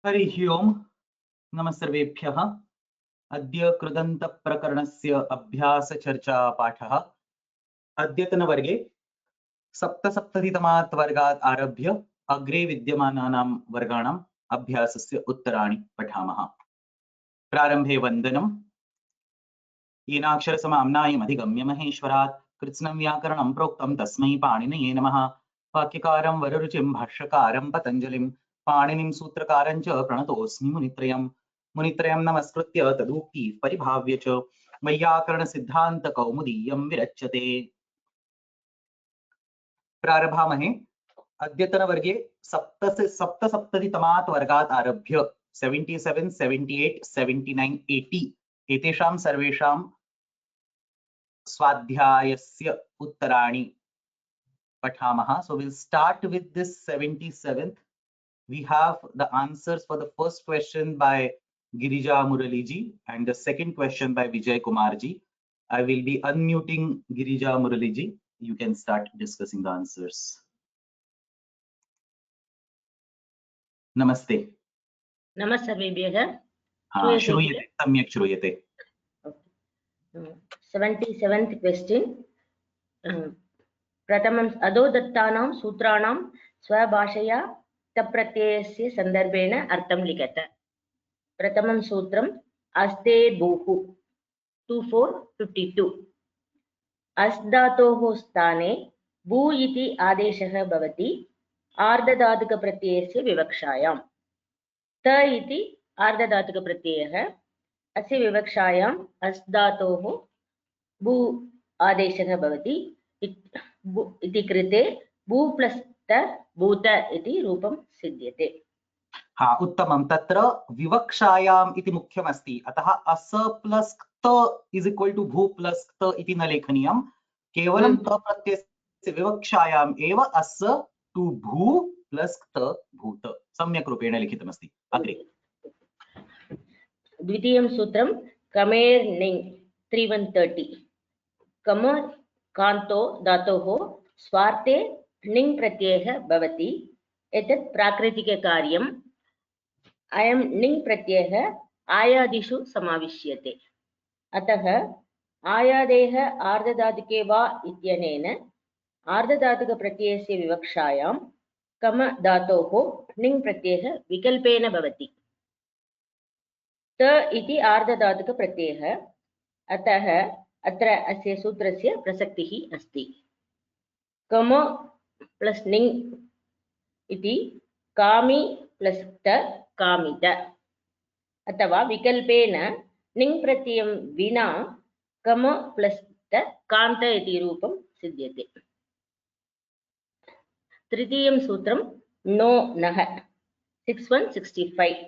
हरिः ओम् नमः सर्वेभ्यः। अद्य कृदन्तप्रकरणस्य अभ्यासचर्चापाठः। अद्यतनवर्गे सप्तसप्ततितमात् वर्गात् आरभ्य अग्रे विद्यमानानां वर्गाणाम् अभ्यासस्य उत्तराणि पठामः। प्रारम्भे वन्दनम्। येनाक्षरसमाम्नायमधिगम्य महेश्वरात् कृत्स्नं व्याकरणं प्रोक्तं तस्मै पाणिनये नमः। वाक्यकारं वररुचिं भाष्यकारं पतञ्जलिं पाणिनिं सूत्रकारं च प्रणतोऽस्मि मुनित्रयं नमस्कृत्य तदुक्ति परिभाव्य च वैयाकरणसिद्धान्तकौमुदीयं विरच्यते। प्रारभामहे। अद्यतनवर्गे सप्तसप्ततितमात् वर्गात् आरभ्य 77, 78, 79, 80 एतेषां सर्वेषां स्वाध्यायस्य उत्तराणि पठामः. So we'll start with this 77th. We have the answers for the first question by Girija Murali ji and the second question by Vijay Kumar ji. I will be unmuting Girija Murali ji. You can start discussing the answers. Namaste. नमस्ते सर्वेभ्यः। श्रूयते, सम्यक् श्रूयते। 77th question. प्रथमम् अधोदत्तानां सूत्राणां स्वभाषया तप्रत्ययस्य सन्दर्भेण अर्थं लिखत। प्रथमं सूत्रम् अस्ते भूः 2452। अस् धातोः स्थाने भू इति आदेशः भवति आर्धधातुकप्रत्ययस्य विवक्षायाम्। त इति आर्धधातुकप्रत्ययः, अस्य विवक्षायाम् अस् धातोः भू आदेशः भवति इति कृते भू प्लस् त भूत इति रूपं सिद्ध्यते। उत्तमं। तत्र विवक्षायाम् इति मुख्यमस्ति, अतः अस प्लस् त इस् इक्वल् टु भू प्लस् त इति न लेखनीयं। केवलं त प्रत्ययस्य विवक्षायाम् एव अस टु भू प्लस् त भूत सम्यक् रूपेण लिखितमस्ति। अग्रे द्वितीयं सूत्रं कमेर् निङ् 3130। कम कान्तो धातोः स्वार्थे निङ् प्रत्ययः भवति। एतत् प्राकृतिककार्यम्। अयं निङ् प्रत्ययः आयादिषु समाविश्यते। अतः आयादेः आर्धधातुके वा इत्यनेन आर्धधातुकप्रत्ययस्य विवक्षायां कम धातोः निङ् प्रत्ययः विकल्पेन भवति। त इति आर्धधातुकप्रत्ययः, अतः अत्र अस्य सूत्रस्य प्रसक्तिः अस्ति। कम प्लस् निङ् इति कामि प्लस् त कामित, अथवा विकल्पेन निङ् प्रत्ययं विना कम प्लस् त कान्त इति रूपं सिद्ध्यते। तृतीयं सूत्रं नो नः 6165।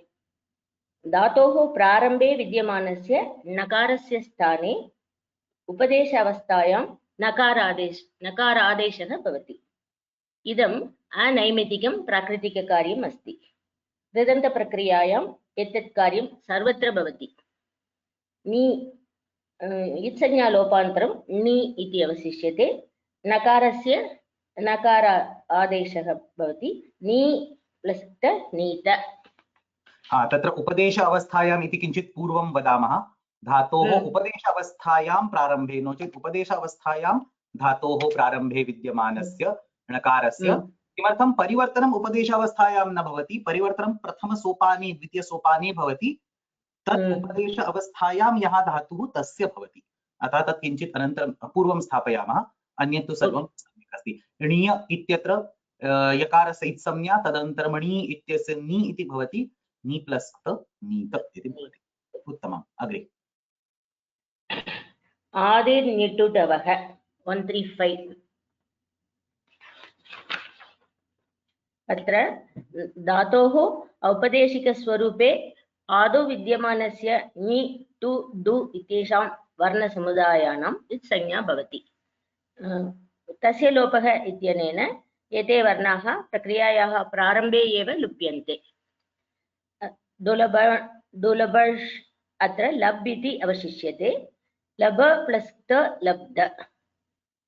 धातोः प्रारम्भे विद्यमानस्य नकारस्य स्थाने उपदेश अवस्थायां नकारादेशः भवति। इदम् अनैमितिकं प्राकृतिककार्यम् अस्ति। कृदन्तप्रक्रियायाम् एतत् कार्यं सर्वत्र भवति। नि इत्संज्ञालोपान्तरं नि इति अवशिष्यते। नकारस्य नकार आदेशः भवति नि प्लस् त नीत। तत्र उपदेश अवस्थायाम् इति किञ्चित् पूर्वं वदामः। धातोः उपदेश अवस्थायां प्रारम्भे नो चेत् उपदेश अवस्थायां धातोः प्रारम्भे विद्यमानस्य णकारस्य किमर्थं परिवर्तनम् उपदेश अवस्थायां न भवति, परिवर्तनं प्रथमसोपाने द्वितीयसोपाने भवति। तत् उपदेश अवस्थायां यः धातुः तस्य भवति, अतः तत् किञ्चित् अनन्तरं पूर्वं स्थापयामः। अन्यत् तु सर्वं सम्यक् अस्ति। णीय इत्यत्र यकारस्य इत्संज्ञा, तदनन्तरं णी इत्यस्य नि इति भवति, नि प्लस् त नीत इति भवति। उत्तमम्। अग्रे आदिर्निटुटवः 135। अत्र धातोः औपदेशिकस्वरूपे आदौ विद्यमानस्य नि टु डु इत्येषां वर्णसमुदायानां इत्संज्ञा भवति। तस्य लोपः इत्यनेन एते वर्णाः प्रक्रियायाः प्रारम्भे एव लुप्यन्ते। दुलभर् अत्र लब् इति अवशिष्यते। लब प्लस् त लब्ध।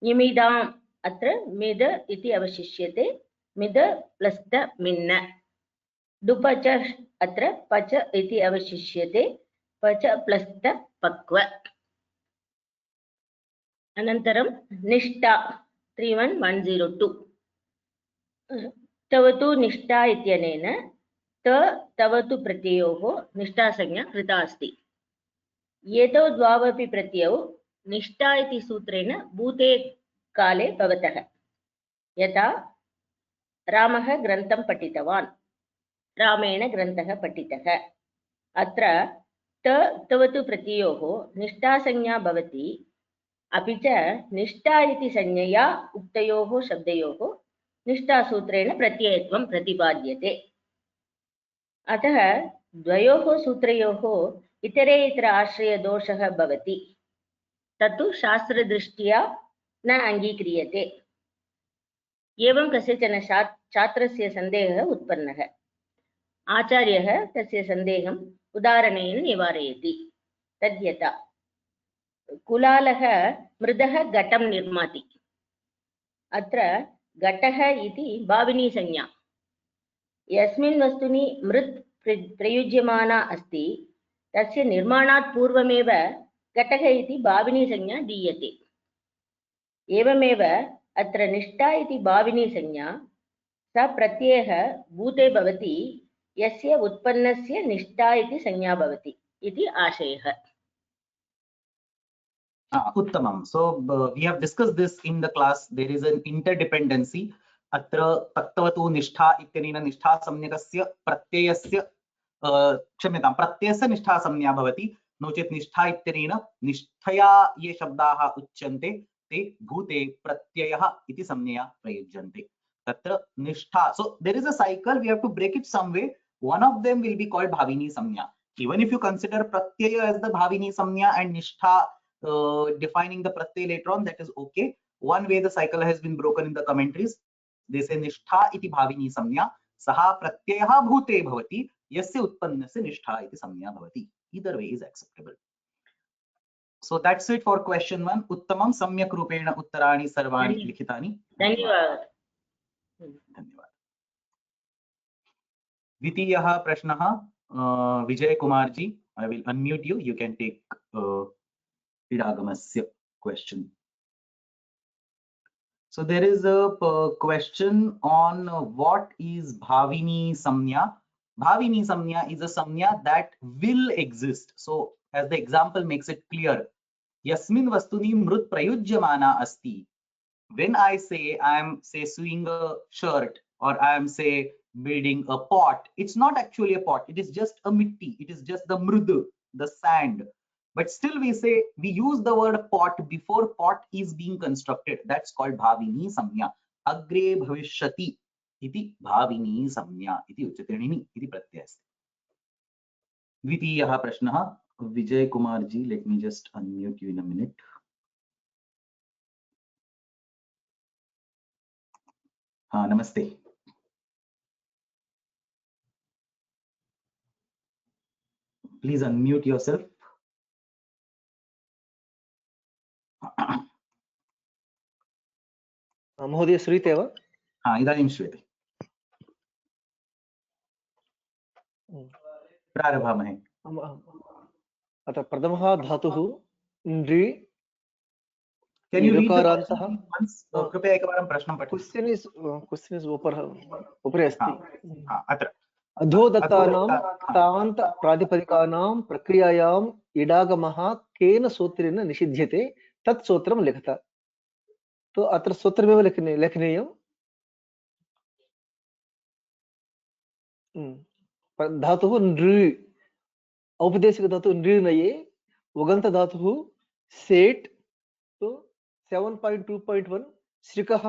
निमिदाम् अत्र मिद इति अवशिष्यते। मिद प्लस् त मिन्न। डुपच अत्र पच इति अवशिष्यते पच प्लस्त पक्व अनन्तरं निष्ठा 31102 तवतु निष्ठा इत्यनेन तवतु प्रत्ययोः निष्ठासंज्ञा कृता अस्ति एतौ द्वावपि प्रत्ययौ निष्ठा इति सूत्रेण भूते काले भवतः यथा रामः ग्रन्थं पठितवान् रामेण ग्रन्थः पठितः अत्र तवतु प्रत्ययोः निष्ठासंज्ञा भवति अपि च निष्ठा इति संज्ञया उक्तयोः शब्दयोः निष्ठासूत्रेण प्रत्ययत्वं प्रतिपाद्यते अतः द्वयोः सूत्रयोः इतरे इतर आश्रयदोषः भवति तत्तु शास्त्रदृष्ट्या न अङ्गीक्रियते एवं कस्यचन छात्रस्य सन्देहः उत्पन्नः आचार्यः तस्य सन्देहम् उदाहरणेन निवारयति तद्यथा कुलालः मृदः घटं निर्माति अत्र घटः इति भाविनी संज्ञा यस्मिन् वस्तुनि मृत् प्रयुज्यमाना अस्ति तस्य निर्माणात् पूर्वमेव घटः इति भाविनी संज्ञा दीयते एवमेव अत्र निष्ठा इति भाविनी संज्ञा स प्रत्ययः भूते भवति यस्य उत्पन्नस्य निष्ठा इति संज्ञा भवति इति आशयः उत्तमं so we have discussed this in the class there is an interdependency अत्र तत्तवतु निष्ठा इत्यनेन निष्ठा संज्ञकस्य प्रत्ययस्य क्षम्यतां प्रत्ययस्य निष्ठा संज्ञा भवति नो चेत् निष्ठा इत्यनेन निष्ठया ये शब्दाः उच्यन्ते ते भूते प्रत्ययः इति संज्ञया प्रयुज्यन्ते तत्र निष्ठा so there is a cycle we have to break it some way one of them will be called bhavini samnya even if you consider pratyaya as the bhavini samnya and nishtha defining the pratyay later on that is okay one way the cycle has been broken in the commentaries they say nishtha iti bhavini samnya saha pratyayah bhute bhavati yasya utpannasya nishtha iti samnya bhavati either way is acceptable so that's it for question 1 uttamam samyak rupena uttarani sarvani likhitani धन्यवादः धन्यवाद द्वितीयः प्रश्नः Vijay Kumar ji I will unmute you you can take Idagamasya question. So there is a question on what is Bhavini Samnya. Bhavini Samnya is a Samnya that will exist. So as the example makes it clear, Yasmin Vastuni Mrut Prayujyamana Asti. When I say I am say sewing a shirt or I am say building a pot, it's not actually a pot. It is just a mitti. It is just the mrudu, the sand. But still we say we use the word pot before pot is being constructed. That's called bhavini samnya. Agre bhavishyati iti bhavini samnya iti uchyatenini iti pratyayasti. Dvitiyah prashnah Vijay Kumar ji. Let me just unmute you in a minute. Namaste. Please unmute yourself. महोदय श्रूयते वा? इदानीं श्रूयते. प्रारभामहे. अतः प्रथमः धातुः नृ Can you read the question once? कृपया एकवारं प्रश्नं पठतु. Question is उपरि अस्ति. अत्र अधोदत्तानां तान्त प्रातिपदिकानां प्रक्रियायाम् इडागमः केन सूत्रेण निषिध्यते तत् सूत्रं लिखत. तो अत्र सूत्रमेव लेखनीयं. धातुः नृ औपदेशिक धातुः नृनये उगन्त धातुः सेट्. तो 7.2.1 श्रिकः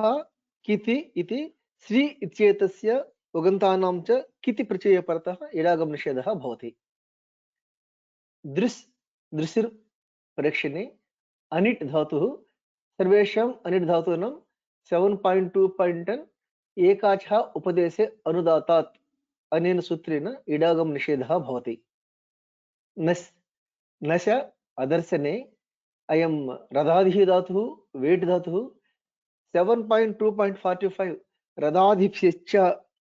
किति इति श्री इत्येतस्य उगन्तानां च किति प्रत्यये परतः इडागम निषेधः भवति. दृशिर् परीक्षणे अनिट् धातुः सर्वेषाम् अनिट् धातूनां 7.2.10 एकाचः उपदेशे अनुदातात् अनेन सूत्रेण इडागम निषेधः भवति. नश अदर्शने अयं रदादिः धातुः वेट् धातुः 7.2.45 रदादिभ्यश्च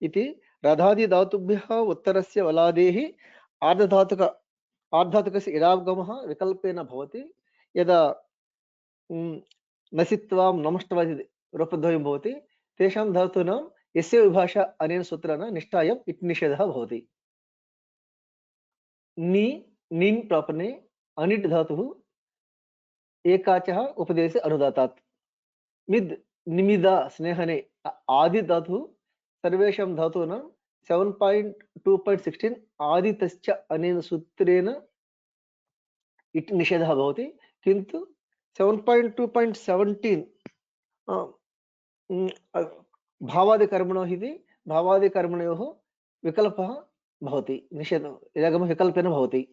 इति रधादि धातुभ्यः उत्तरस्य वलादेः आर्धधातुकस्य इडागमः विकल्पेन भवति। यदा नसित्वां नमष्ट्वा इति रूपद्वयं भवति तेषां धातूनां यस्य विभाषा अनेन सूत्रेण निष्ठायाम् इति निषेधः भवति। नि निन् प्रापणे अनिट् धातुः एकाचः उपदेशे अनुदातात्। मिद् निमिदा स्नेहने आदि धातुः सर्वेषां धातूनां 7.2.16 आदितश्च अनेन सूत्रेण इति निषेधः भवति। किन्तु 7.2.17 भावादिकर्मणोः इति भावादिकर्मणयोः विकल्पः भवति, निषेधः इडागमः विकल्पेन भवति।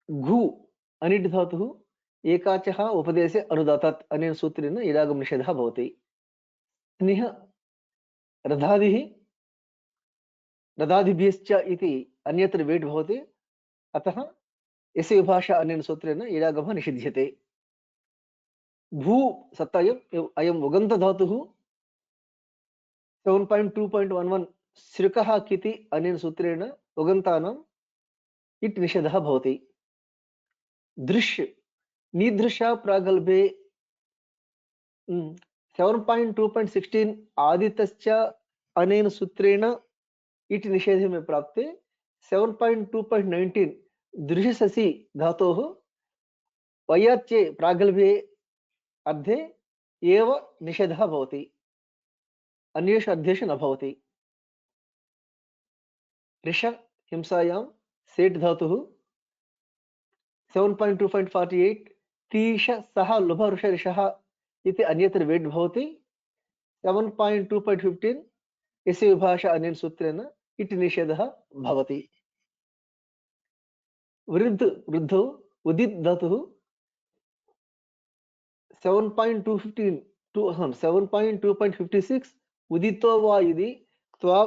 घु अनिट् धातुः एकाचः उपदेशे अनुदातात् अनेन सूत्रेण इडागम निषेधः भवति। स्निह रधादिः रधादिभ्यश्च इति अन्यत्र वेट् भवति, अतः यस्य विभाषा अनेन सूत्रेण इडागमः निषिध्यते। भू सत्तायम् अयम् उगन्तधातुः 7.2.11 सृकः किति अनेन सूत्रेण उगन्तानाम् इट् निषेधः भवति। दृश् निदृशा प्रागल्भे 7.2.16 आदितश्च अनेन सूत्रेण इट् निषेधे प्राप्ते 7.2.19 दृशसि धातोः वयच्चे प्रागल्भे अर्धे एव निषेधः भवति, अन्येषु अर्थेषु न भवति। ऋष हिंसायां सेट् धातुः 7.2.48 तीश सः लुभ ऋष ऋषः इति अन्यत्र वेट् भवति। 7.2.15 यस्य विभाषा अनेन सूत्रेण इट् निषेधः भवति। वृद्ध वृद्धौ उदित् धातुः 7.256 उदितो वा इति त्वा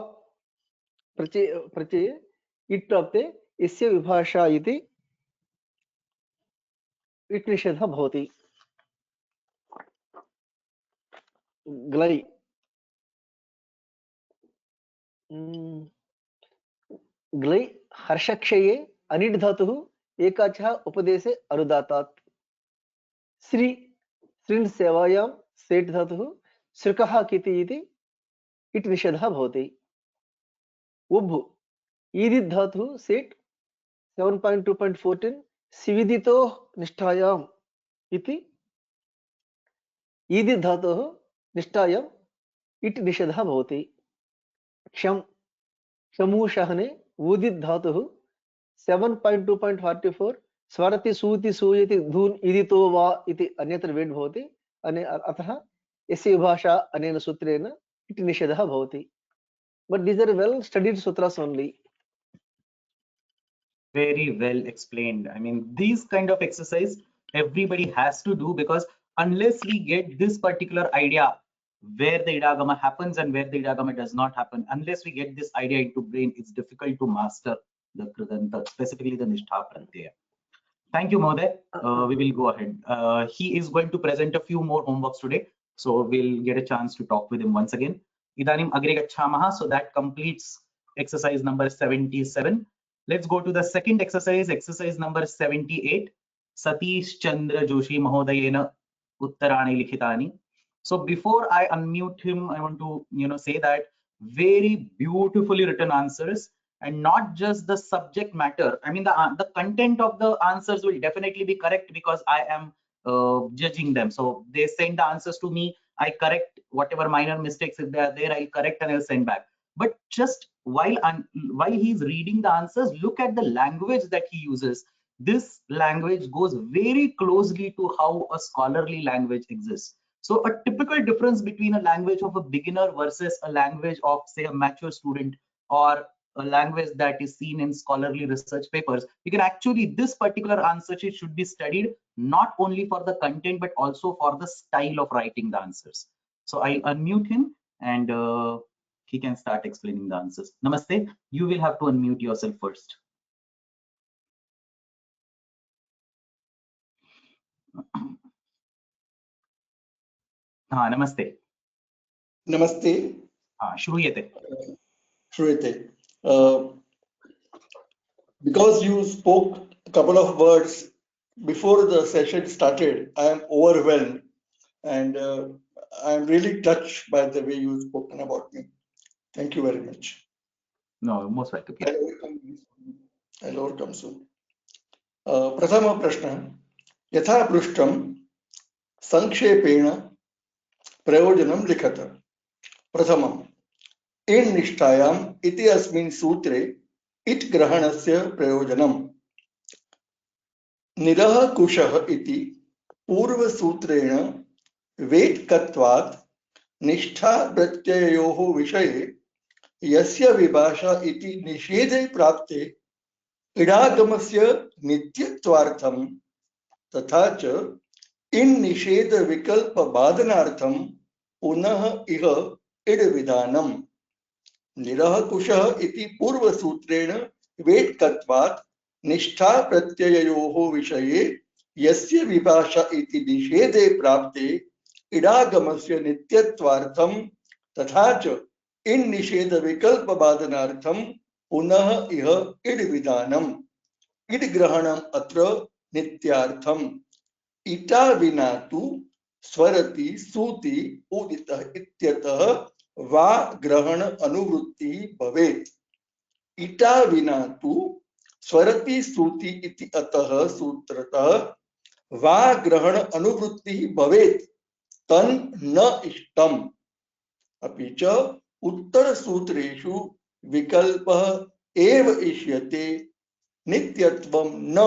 प्रत्यये इट् प्राप्ते यस्य विभाषा इति इट् निषेधः भवति। ग्लै ग्लै हर्षक्षये अनिट् धातुः एकाचः उपदेशे अनुदातात्। श्री श्रीन् सेवायां सेट् धातुः सृकः किति इति इट् निषेधः भवति। उभ् ईदित् धातुः सेट् 7.2.14 सिविदितो निष्ठायाम् इति ईदित् धातोः निष्ठायाम् इट् निषेधः भवति। क्षम् क्षमूषहने ऊदित् धातुः 7.2.44 स्वरति सूति सूयति धून् इदितो वा इति अन्यत्र वेट् भवति, अतः यस्य विभाषा अनेन सूत्रेण इति निषेधः भवति। But these are well studied sutras only. Very well explained. I mean, these kind of exercise everybody has to do, because unless we get this particular idea where the idagama happens and where the idagama does not happen, unless we get this idea into brain, it's difficult to master the Kridanta, specifically the Nishtha Pratyaya. Thank you, Moday. We will go ahead. He is going to present a few more homeworks today, so we'll get a chance to talk with him once again. Idanim agre gachhamaha, so that completes exercise number 77. Let's go to the second exercise, exercise number 78. Satish Chandra Joshi Mahodayena Uttarani Likhitani. So before I unmute him, I want to say that very beautifully written answers, and not just the subject matter. I mean, the content of the answers will definitely be correct because I am judging them. So they send the answers to me, I correct whatever minor mistakes if they are there, I'll correct and I'll send back. But just while he's reading the answers, look at the language that he uses. This language goes very closely to how a scholarly language exists. So a typical difference between a language of a beginner versus a language of, say, a mature student, or a language that is seen in scholarly research papers, you can actually, this particular answer sheet should be studied not only for the content but also for the style of writing the answers. So I'll unmute him and he can start explaining the answers. Namaste. You will have to unmute yourself first. Namaste. Namaste. श्रूयते. Shruyate. Because you spoke a couple of words before the session started, I am overwhelmed and I am really touched by the way you've spoken about me. Thank you very much. No, most welcome. Yeah. I'll overcome soon. प्रथम प्रश्न यथा पृष्टं संक्षेपेण प्रयोजनं लिखत. प्रथमम् in निष्ठायाम् इति अस्मिन् सूत्रे इट् ग्रहणस्य प्रयोजनम्. निरः कुशः इति पूर्वसूत्रेण वेट्कत्वात् निष्ठा प्रत्यययोः विषये यस्य विभाषा इति निषेधे प्राप्ते इडागमस्य नित्यत्वार्थं तथा च इन् निषेध विकल्प बाधनार्थं पुनः इह इड विधानम्. निरः कुशः इति पूर्वसूत्रेण वेट्कत्वात् निष्ठा प्रत्यययोः विषये यस्य विभाषा इति निषेधे प्राप्ते इडागमस्य नित्यत्वार्थं तथा च इन् निषेध विकल्प बाधनार्थं पुनः इह इड विधानम्. इड ग्रहणम् अत्र नित्यार्थम्. इटा विना तु स्वरति सूति उदितः इत्यतः वा ग्रहण अनुवृत्ति भवेत्. इटा विना तु स्वरति सूति इति अतः सूत्रतः वा ग्रहण अनुवृत्ति भवेत् तन् न इष्टम्. अपि च उत्तर सूत्रेषु विकल्पः एव इष्यते नित्यत्वं न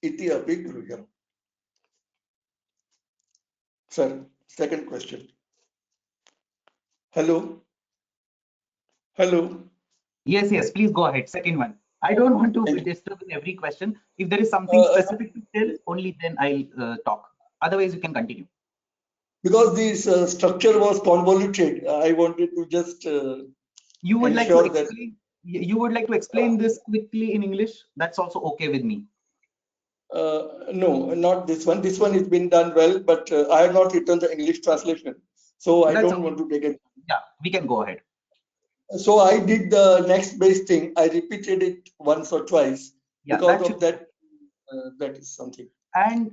इति अपि गृह्यम्. Sir, second question. Hello. Yes, please go ahead. Second one. I don't want to disturb in every question. If there is something specific to tell, only then I'll talk. Otherwise, you can continue. Because this structure was convoluted, I wanted to just you would like to explain this quickly in English? That's also okay with me. No, not this one. This one has been done well, but I have not written the English translation, so I don't want to take it. Yeah, we can go ahead. So I did the next base thing. I repeated it once or twice. Yeah, because of that, that is something. And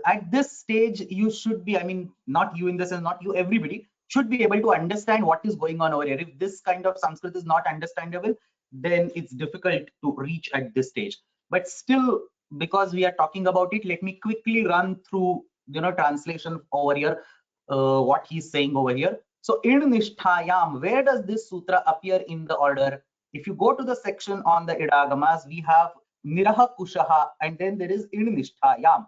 at this stage, you should be, I mean, not you in the sense, not you, everybody should be able to understand what is going on over here. If this kind of Sanskrit is not understandable, then it's difficult to reach at this stage. But still, because we are talking about it, let me quickly run through, translation over here, what he's saying over here. So in Nishtayam, where does this sutra appear in the order? If you go to the section on the Idagamas, we have Niraha Kushaha, and then there is in Nishtayam.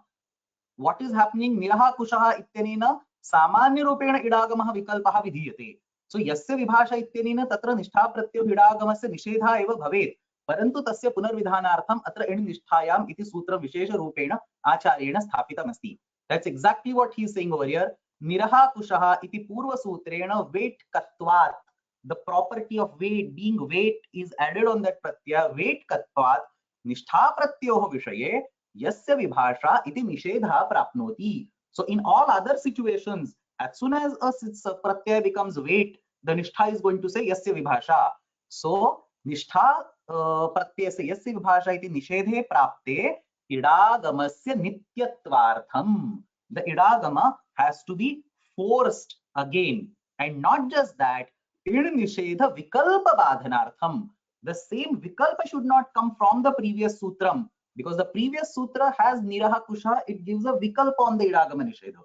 What is happening? Niraha Kushaha ityanena samanya rupena idagamaha vikalpaha vidhiyate. So yasya vibhasha ityanena tatra nishtha pratyo idagamasya nishedha eva bhavet. Parantu tasya punarvidhanartham atra in Nishtayam iti sutra vishesha rupena acharyena sthapitam asti. That's exactly what he is saying over here. Niraha Kushaha iti purva sutrena weight katvat. The property of weight, being weight, is added on that pratyaya. Weight katvat nishtha pratyoho vishaye yasya vibhasha iti nishedha prapnoti. So in all other situations, as soon as a pratyaya becomes weight, the nishtha is going to say yasya vibhasha. So nishtha pratyasya yasya vibhasha iti nishedhe prapte idagamasya nityatvartham. The idagama has to be forced again, and not just that, id nishedha vikalpa badhanartham. The same vikalpa should not come from the previous sutram, because the previous sutra has niraha kusha, it gives a vikalpa on the idagama nishedha.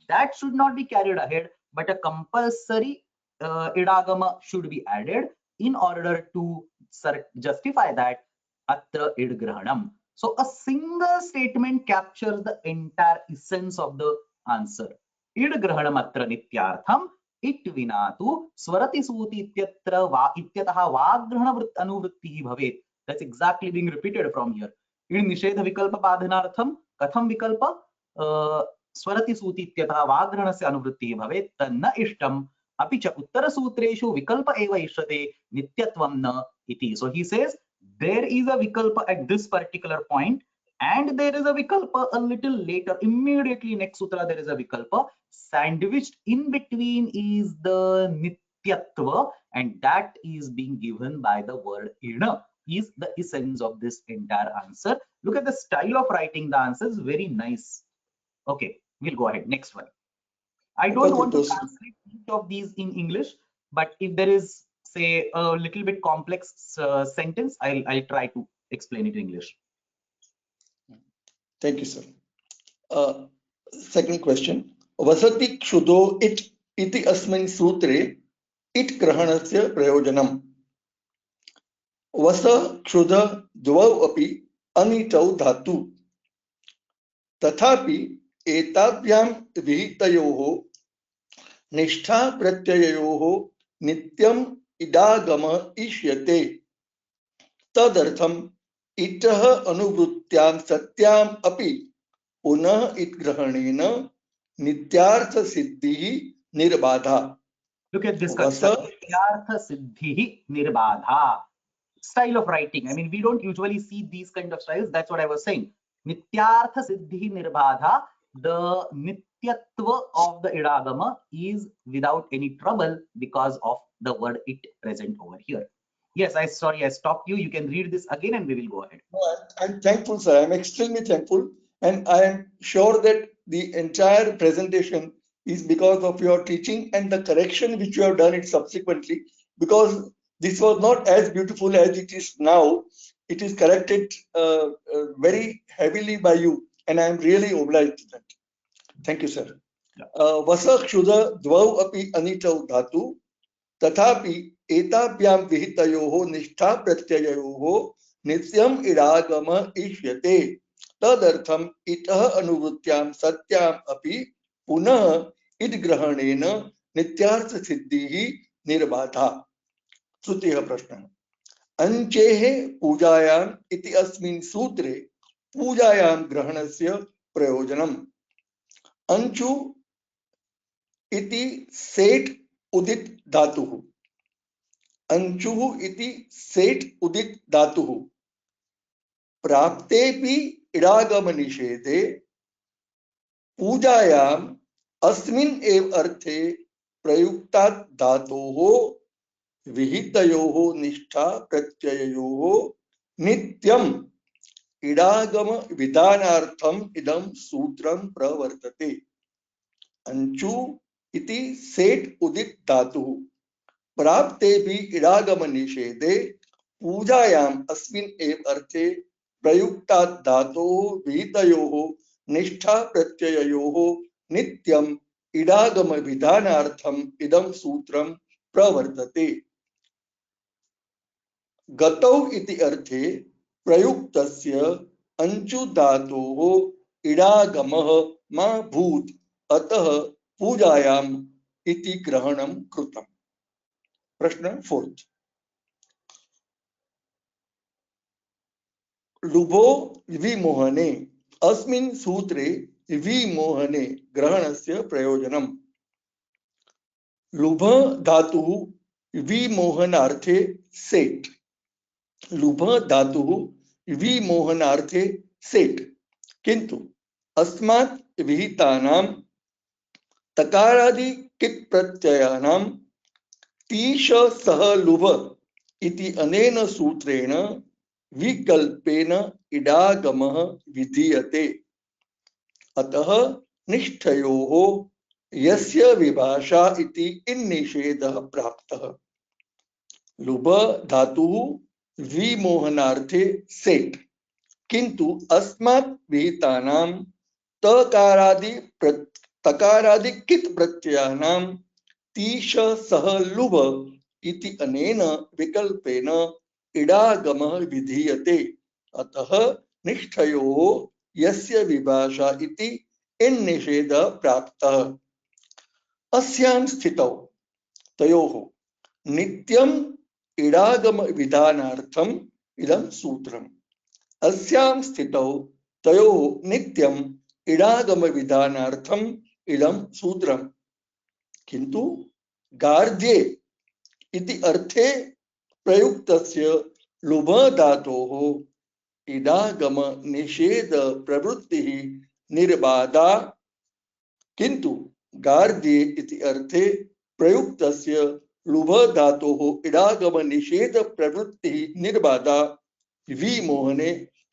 That should not be carried ahead, but a compulsory idagama should be added in order to justify that atra id grahanam. So a single statement captures the entire essence of the answer. Id grahanam atra nityartham it vinatu swarati suti ityatra va ityataha vagrahana anuvrittihi bhavet. That's exactly being repeated from here. Id nishedha vikalpa badhanartham katham vikalpa swarati suti ityataha vagranasya anuvrittihi bhavet tanna ishtam api cha uttara sutreshu vikalpa eva ishyate nityatvam na iti. So he says there is a vikalpa at this particular point, and there is a vikalpa a little later. Immediately next sutra there is a vikalpa. Sandwiched in between is the nityatva, and that is being given by the word ina, is the essence of this entire answer. Look at the style of writing the answers, very nice. Okay, we'll go ahead. Next one. I don't want to translate each of these in English, but if there is, say, a little bit complex sentence, I'll try to explain it in English. Thank you, sir. Second question. Vasati kshudo it iti asmin sutre it grahanasya prayojanam. Vasa kshuda dvau api anitau dhatu. तथापि एताभ्यां विहितयोः निष्ठा प्रत्यययोः नित्यम् इडागम इष्यते तदर्थम् इतः अनुवृत्त्यां सत्याम् अपि पुनः इत्ग्रहणेन नित्यार्थ सिद्धिः निर्बाधा. Look at this concept. Nityartha siddhihi nirbadha. Style of writing. I mean, we don't usually see these kind of styles. That's what I was saying. Nityartha siddhihi nirbadha. The nityatva of the idagama is without any trouble because of the word it present over here. Yes, I stopped you. You can read this again and we will go ahead. I'm thankful, sir. I'm extremely thankful. And I am sure that the entire presentation is because of your teaching and the correction which you have done it subsequently, because this was not as beautiful as it is now. It is corrected very heavily by you, and I am really obliged to that. Thank you, sir. Vasa kshuda dvau api anitau dhatu तथापि एताभ्यां विहितयोः निष्ठा प्रत्यययोः नित्यम् इडागम इष्यते तदर्थम् इतः अनुवृत्त्यां सत्याम् अपि पुनः इद्ग्रहणेन नित्यार्थ सिद्धिः निर्बाधा. तृतीयः प्रश्नः. अंचेः पूजायाम् इति अस्मिन् सूत्रे पूजायां ग्रहणस्य प्रयोजनम्. अंचु इति सेट् उदित धातुः. अंचुः इति सेट् उदित धातुः. प्राप्तेपि इडागम निषेधे पूजायाम् अस्मिन् एव अर्थे प्रयुक्तात् धातोः विहितयोः निष्ठा प्रत्यययोः नित्यम् इडागम विधानार्थम् इदं सूत्रं प्रवर्तते. अंचु इति सेट् उदित धातुः. प्राप्ते भी इडागम निषेधे पूजायाम् अस्मिन् एव अर्थे प्रयुक्तात् धातोः विहितयोः निष्ठा प्रत्यययोः नित्यम् इडागम विधानार्थम् इदं सूत्रं प्रवर्तते. गतौ इति अर्थे प्रयुक्तस्य अंचु धातोः इडागमः मा भूत् अतः पूजायाम् इति ग्रहणं कृतम्. प्रश्न 4. लुभो विमोहने अस्मिन् सूत्रे विमोहने ग्रहणस्य प्रयोजनम्. लुभ धातुः विमोहनार्थे सेट्. लुभ धातुः विमोहनार्थे सेट्. किन्तु अस्मात् विहितानां तकारादि कित् प्रत्ययानां तीश सह लुभ इति अनेन सूत्रेण विकल्पेन इडागमः विधीयते. अतः निष्ठयोः यस्य विभाषा इति इन्निषेधः प्राप्तः. लुभ धातुः विमोहनार्थे सेट्. किन्तु अस्मात् विहितानां तकारादि कित् प्रत्ययानां तीश सह लुभ इति अनेन विकल्पेन इडागमः विधीयते. अतः निष्ठयोः यस्य विभाषा इति इन्निषेधः प्राप्तः. अस्यां स्थितौ तयोः नित्यम् इडागम विधानार्थम् इदं सूत्रम्. अस्यां स्थितौ तयोः नित्यम् इडागम विधानार्थम् इदं सूत्रम्. किन्तु गार्ध्ये इति अर्थे प्रयुक्तस्य लुभ धातोः इडागम निषेध प्रवृत्तिः निर्बाधा. किन्तु गार्ध्ये इति अर्थे प्रयुक्तस्य लुभ धातोः इडागम निषेध प्रवृत्ति निर्बाधा विमोहने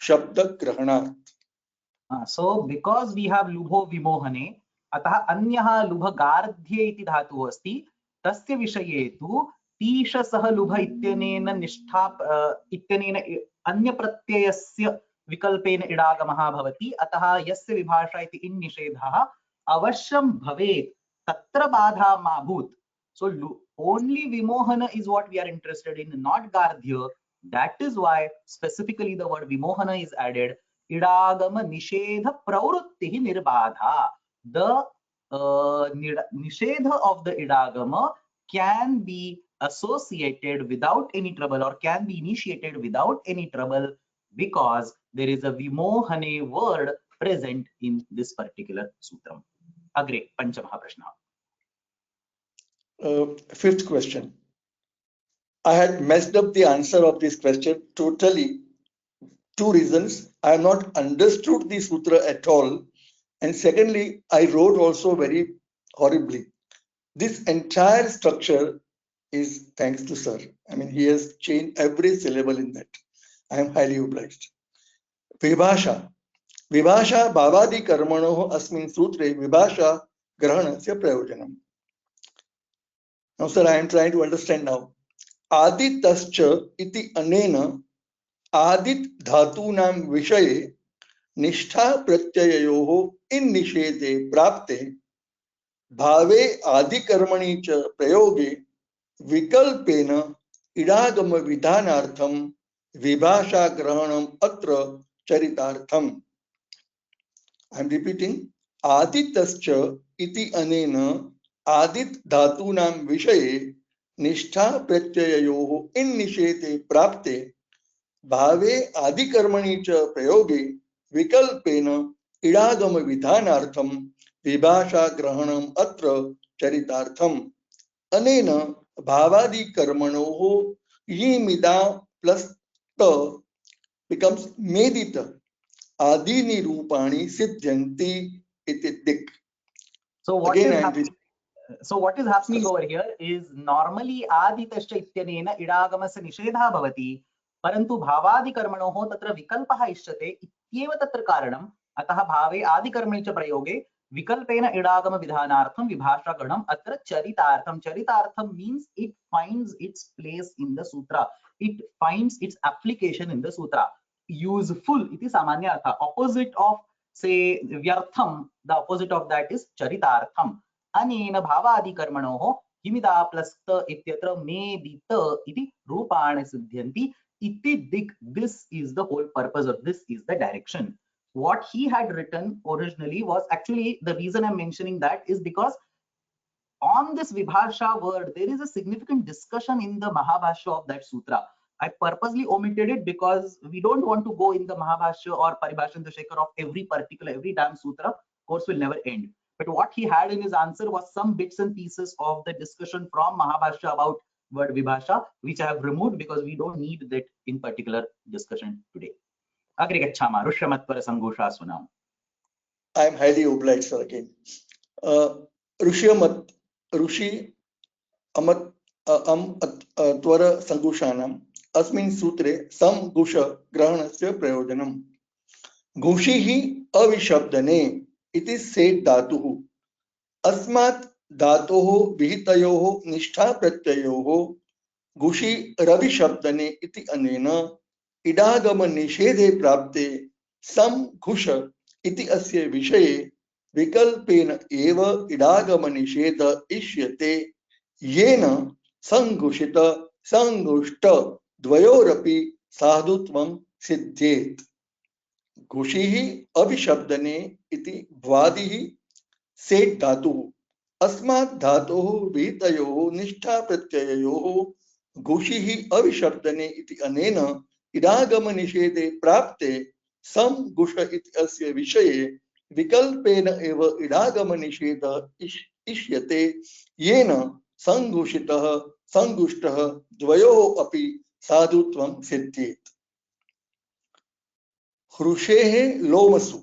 शब्द ग्रहणात्. So because we have lubho vimohane, अतः अन्यः लुभगार्ध्ये इति धातुः अस्ति, तस्य विषये तु तीशसः लुभ इत्यनेन निष्ठा इत्यनेन अन्यप्रत्ययस्य विकल्पेन इडागमः भवति, अतः यस्य विभाषा इति इन् निषेधः अवश्यं भवेत्, तत्र बाधा मा भूत्. So only vimohana is what we are interested in, not gardhya. That is why specifically the word vimohana is added. Idagama nishedha pravrutti nirbadha. The nishedha of the idagama can be associated without any trouble, or can be initiated without any trouble, because there is a vimohane word present in this particular sutram. Agre, Panchamaha Prashna. Fifth question. I had messed up the answer of this question totally. Two reasons. I have not understood the sutra at all. And secondly, I wrote also very horribly. This entire structure is thanks to sir. I mean, he has changed every syllable in that. I am highly obliged. Vibhasha. Vibhasha bhavadi karmanoh asmin sutre vibhasha grahanasya prayojanam. Now, sir, I am trying to understand now. Aditascha iti anena adit dhatunam vishaye निष्ठा प्रत्ययोः इन निषेधे प्राप्ते भावे आदिकर्मणि च प्रयोगे विकल्पेन इडागम विधानार्थम विभाषा ग्रहणम अत्र चरितार्थम. I am repeating. आदितश्च इति अनेन आदित धातूनां विषये निष्ठा प्रत्ययोः इन निषेधे प्राप्ते भावे आदिकर्मणि च प्रयोगे विकल्पेन इडागम विधानार्थम विभाषा ग्रहणम अत्र चरितार्थम. अनेन भावादि कर्मणोः यिमिदा प्लस त becomes मेदित आदीनि रूपाणि सिद्ध्यन्ति इति दिक्. So what is happening over here is normally aditascha ityanena idagamस्य निषेधः भवति, परन्तु भावादि कर्मणोः तत्र विकल्पः इष्यते इत्येव तत्र कारणम्. अतः भावे आदिकर्मणि च प्रयोगे विकल्पेन इडागम विधानार्थं विभाषा गणम् अत्र चरितार्थं. चरितार्थं means it finds its place in the sutra, it finds its application in the sutra. Useful iti samanya artha. Opposite of say vyartham, the opposite of that is charitartham. Anena bhavadi karmanoho himida plus ta ityatra medita iti rupani siddhyanti iti dik. This is the whole purpose, or this is the direction. What he had written originally was actually, the reason I'm mentioning that is because on this vibhasha word there is a significant discussion in the Mahabhashya of that sutra. I purposely omitted it because we don't want to go in the Mahabhashya or Paribhashan Shekhar of every damn sutra. Course will never end. But what he had in his answer was some bits and pieces of the discussion from Mahabhashya about word vibhasha, which I have removed because we don't need that in particular discussion today. Agre gacchama Rushyamatpara Sangosha Sunam. I am highly obliged, sir, again. Rushi amat twara sangushanam अस्मिन् सूत्रे सम गुष ग्रहणस्य प्रयोजनम्. घुषिः अविशब्दने इति set धातुः. अस्मात् धातोः विहितयोः निष्ठा प्रत्ययोः घुषि रविशब्दने इति अनेन इडागम निषेधे प्राप्ते सम घुष इति अस्य विषये विकल्पेन एव इडागम निषेध इष्यते, येन संघुषित संघुष्ट द्वयोरपि साधुत्वं सिद्ध्येत्. घुषिः अभिशब्दने इति भ्वादिः सेट् धातुः. अस्मात् धातोः विहितयोः निष्ठा प्रत्यययोः घुषिः अभिशब्दने इति अनेन इडागम निषेधे प्राप्ते सम घुष इति अस्य विषये विकल्पेन एव इडागम निषेध इष्यते, येन संघुषितः संघुष्टः द्वयोः अपि साधुत्वं सिद्ध्येत्. हृषेः लोमसु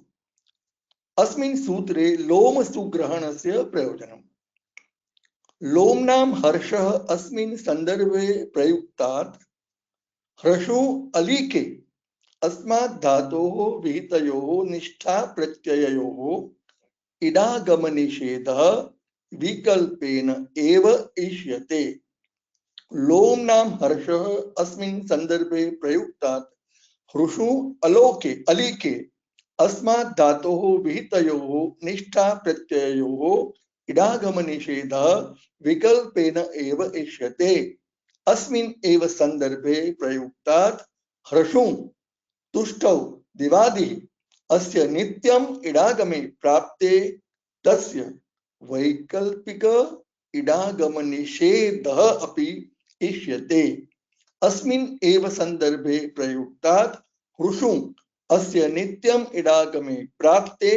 अस्मिन् सूत्रे लोमसु ग्रहणस्य प्रयोजनम्. लोम्नां हर्षः अस्मिन् संदर्भे प्रयुक्तात् ह्रसो अलीके अस्मात् धातोः विहितयोः निष्ठा प्रत्यययोः इडागमनिषेधः विकल्पेन एव इष्यते। लोम्नां हर्षः अस्मिन् संदर्भे प्रयुक्तात् ह्रसो अलोके अलीके अस्मात् धातोः विहितयोः निष्ठा प्रत्यययोः इडागमनिषेधः विकल्पेन एव इष्यते। अस्मिन् एव संदर्भे प्रयुक्तात् ह्रसो तुष्टौ दिवादिः अस्य नित्यम् इडागमे प्राप्ते तस्य वैकल्पिक इडागमनिषेधः अपि इष्यते। अस्मिन् एव संदर्भे प्रयुक्तात् ह्रसो अस्य नित्यम् इडागमे प्राप्ते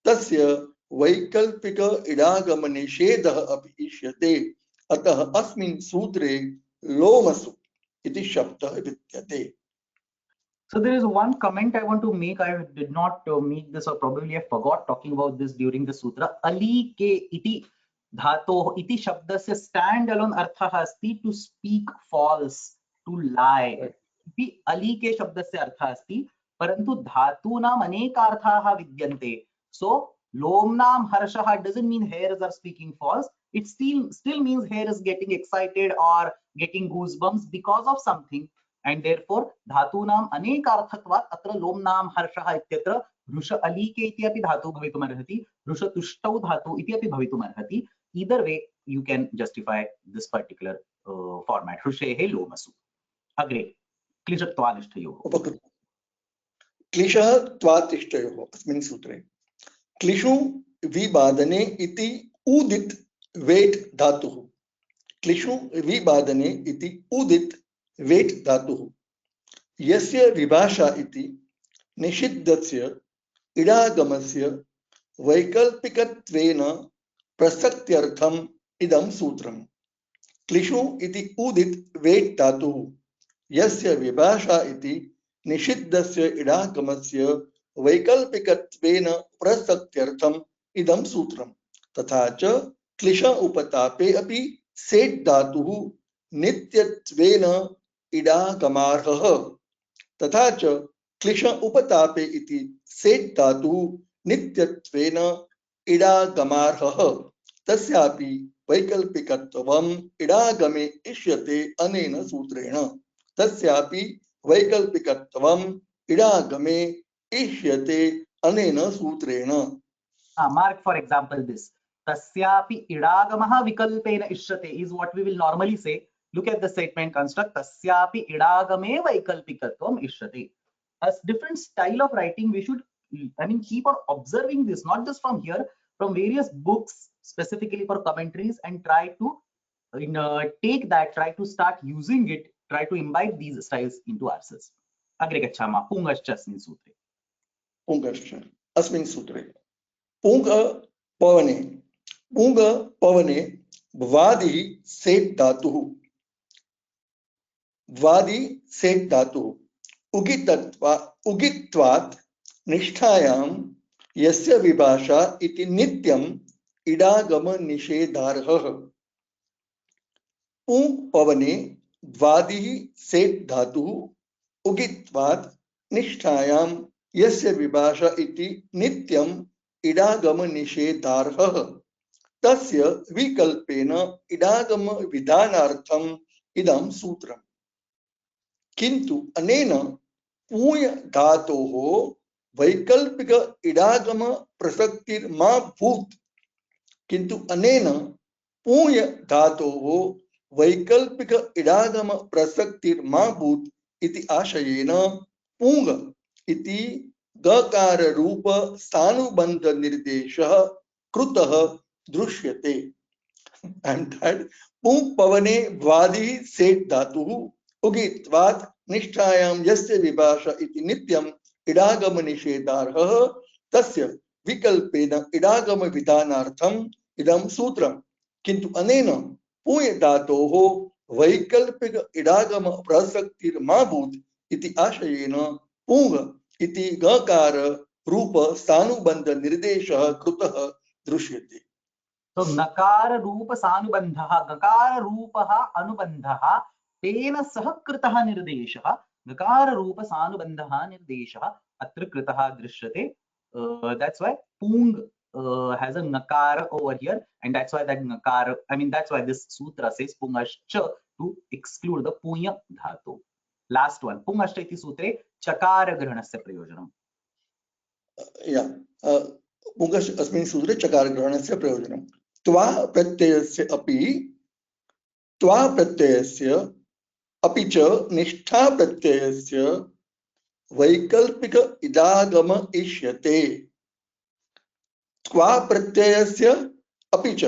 तस्य वैकल्पिक इडागमनिषेधः अपि इष्यते। अतः अस्मिन् सूत्रे लोमसु इति शब्दः विद्यते। So there is one comment I want to make. I did not make this, or probably I forgot talking about this during the sutra. Ali ke iti dhato iti shabdasya stand-alone arthah asti to speak false, to lie. Iti ali ke shabdasya arthah asti, parantu dhatunam anekarthaah vidyante. So lomnam harshaha doesn't mean hairs are speaking false. It still means hair is getting excited or getting goosebumps because of something. And therefore धातूनाम अनेकार्थत्वात् अत्र लोमनाम हर्षः इत्यत्र हृष अलीके इति अपि धातु भवितुमर्हति, हृष तुष्टौ धातु इति अपि भवितुमर्हति. Either way you can justify this particular format. हृषेः लोमसु. अग्रे क्लिशत्वानिष्ठयोः. क्लिशत्वातिष्ठयोः अस्मिन् सूत्रे क्लिशु विबादने इति उदित वेट धातुः। क्लिशु विबादने इति उदित वेट धातुः यस्य विभाषा इति निषिद्धस्य इडागमस्य वैकल्पिकत्वेन प्रसक्त्यर्थम् इदं सूत्रम्। क्लिशु इति उदित वेट धातुः यस्य विभाषा इति निषिद्धस्य इडागमस्य वैकल्पिकत्वेन प्रसक्त्यर्थम् इदं सूत्रम्। तथा च क्लिश उपतापे अपि सेट् धातुः नित्यत्वेन इडागमार्हः। तथा च क्लिश उपतापे इति सेट् धातुः नित्यत्वेन इडागमार्हः। तस्यापि वैकल्पिकत्वम् इडागमे इष्यते अनेन सूत्रेण। तस्यापि वैकल्पिकत्वम् इडागमे इष्यते अनेन सूत्रेण। Mark for example this. Tasyapi idagamaha vikalpena ishyate is what we will normally say. Look at the statement construct. Tasyapi idagame vaikalpikatvam ishyate. A different style of writing we should, keep on observing this, not just from here, from various books specifically for commentaries, and try to take that, try to start using it, try to imbibe these styles into ourselves. Agre gacchama. Pungascha asmin sutre. Pungascha asmin sutre. पुंग पवने, पुंग पवने वादी set धातु, वादी set धातु उगित्वात् निष्ठायां यस्य विभाषा इति नित्यं इडागम निषेधार्हः। पुंग पवने वादी set धातु उगित्वात् निष्ठायां यस्य विभाषा इति नित्यं इडागम निषेधार्हः। तस्य विकल्पेन इडागम विधानार्थम् इदं सूत्रम्। किन्तु अनेन पूय धातोः वैकल्पिक इडागम प्रसक्तिर्मा भूत्। किन्तु अनेन पूय धातोः वैकल्पिक इडागम प्रसक्तिर्मा भूत् इति आशयेन पूंग इति गकार रूप स्थानुबंध निर्देशः कृतः दृश्यते। And that पुंग पवने वादी सेट धातुः उगित्वात् निष्ठायां यस्य विभाषा इति नित्यं इडागम निषेधार्हः। तस्य विकल्पेन इडागम विधानार्थम् इदं सूत्रम्। किन्तु अनेन पूय धातोः वैकल्पिक इडागम प्रसक्तिर्मा भूत् इति आशयेन पुंग इति गकार रूप स्थानुबंध निर्देशः कृतः दृश्यते. So ngakara rupa sanubandhaha, ngakara rupaha anubandhaha, tena sah kritaha nirdeshaha, ngakara rupa sanubandhaha nirdeshaha, atra kritaha drishyate. That's why pung has a ngakara over here, and that's why that ngakara, I mean, that's why this sutra says pungascha to exclude the punya dhatu. Last one, pungascha iti sutre chakara grahanasya prayojanam. Yeah. पुंगश्च अस्मिन् सूत्रे चकार ग्रहणस्य प्रयोजनम् त्वा प्रत्ययस्य अपि च निष्ठा प्रत्ययस्य वैकल्पिक इदागम इष्यते त्वा प्रत्ययस्य अपि च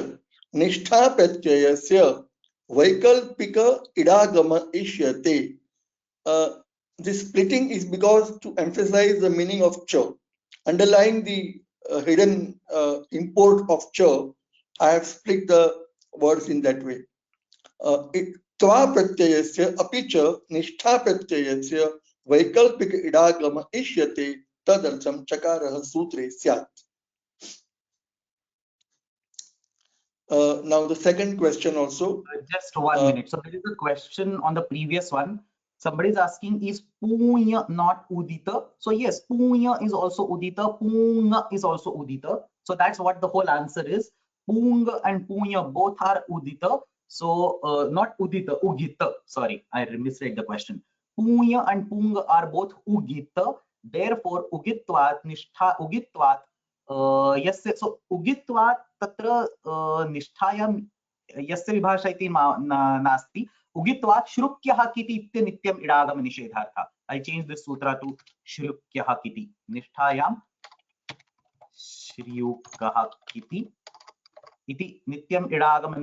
निष्ठा प्रत्ययस्य वैकल्पिक इडागम इष्यते. This splitting is because to emphasize the meaning of cha. Underlying the hidden import of cha, I have split the words in that way. Tva pratyayasya api cha nishtha pratyayasya vaikalpika idagama ishyate tadartham chakarah sutre syat. Now the second question also. Just 1 minute. So there is a question on the previous one. Somebody is asking, is punya not udita? So yes, punya is also udita, punga is also udita. So that's what the whole answer is. Punga and punya both are udita. So not udita, ugita. Sorry, I misread the question. Punya and punga are both ugita. Therefore, ugitvat, nishtha ugitvat. Yes, so ugitvat tatra nisthayam यस्य विभाषा इति नास्ति उगित्वात् श्रुक्यः किति इत्य नित्यम् इडागम निषेधार्थः. I change this sutra to श्रुक्यः किति निष्ठायां श्रुक्यः किति इति नित्यम् इडागम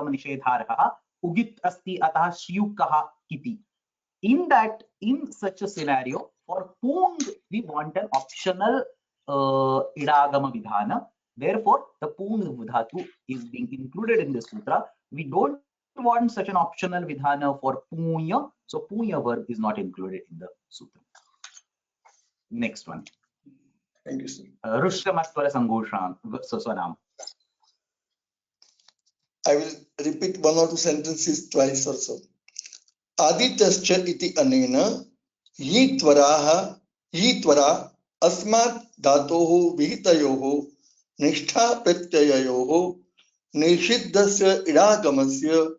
निषेधार्थः उगित् अस्ति अतः श्रुक्यः किति. In such a scenario, for pung we want an optional idagama vidhana. Therefore, the pung dhatu is being included in this sutra. We don't want such an optional vidhana for punya, so punya verb is not included in the sutra. Next one. Thank you, sir. Rushramaswara Sangoshanam. I will repeat one or two sentences twice or so. Aditascha iti anena yitvara asmat dhatoho vihitayoho nishtha pratyayoho nishiddhasya idagamasya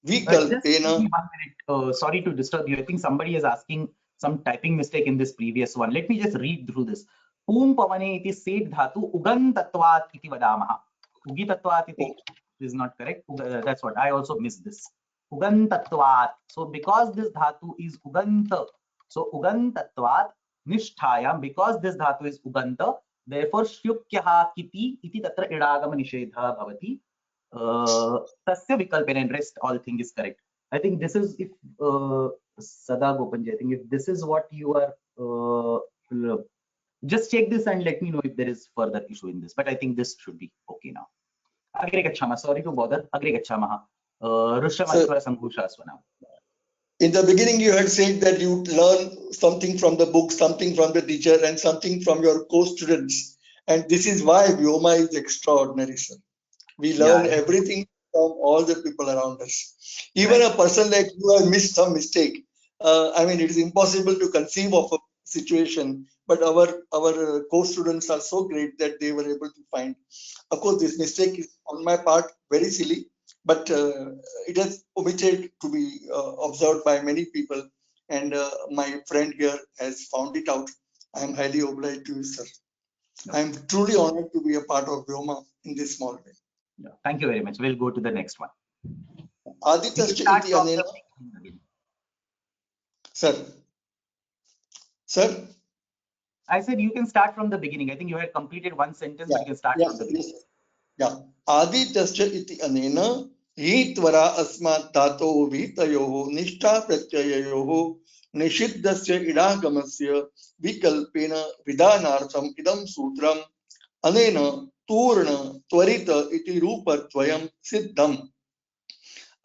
vikalpena. Sorry to disturb you. I think somebody is asking some typing mistake in this previous one. Let me just read through this. Pum pavane iti set dhatu ugantatvat iti vadamaha. Ugitatvat iti is not correct. That's what I also missed this. Ugantatvat. So because this dhatu is uganta, so ugantatvat nisthayam, because this dhatu is uganta, therefore shryukyaha kiti iti tatra idagama nishedha bhavati. Tasya vikalpena, and rest all thing is correct. I think this is, if Sada Gopanji, I think if this is what you are, just check this and let me know if there is further issue in this. But I think this should be okay now. Agre gachhama. Sorry to bother. Agre gachhamaha. Rushramaswara Sanghushasvanam. In the beginning, you had said that you learn something from the book, something from the teacher, and something from your co-students. And this is why Vyoma is extraordinary, sir. We learn everything from all the people around us. Even a person like you has missed some mistake. I mean, it is impossible to conceive of a situation, but our co-students are so great that they were able to find. Of course, this mistake is on my part very silly, but it has omitted to be observed by many people, and my friend here has found it out. I am highly obliged to you, sir. I am truly honored to be a part of Vyoma in this small way. Thank you very much. We'll go to the next one. Aditascha iti anena. Sir? I said you can start from the beginning. I think you had completed one sentence, but you can start from the beginning. Yeah. Aditascha iti anena yitvara asmat dhatoho vihitayoho nishtha pratyayoho nishiddhasya idagamasya vikalpena vidhanartham idam sutram anena turna tvarita iti rupatvayam siddham.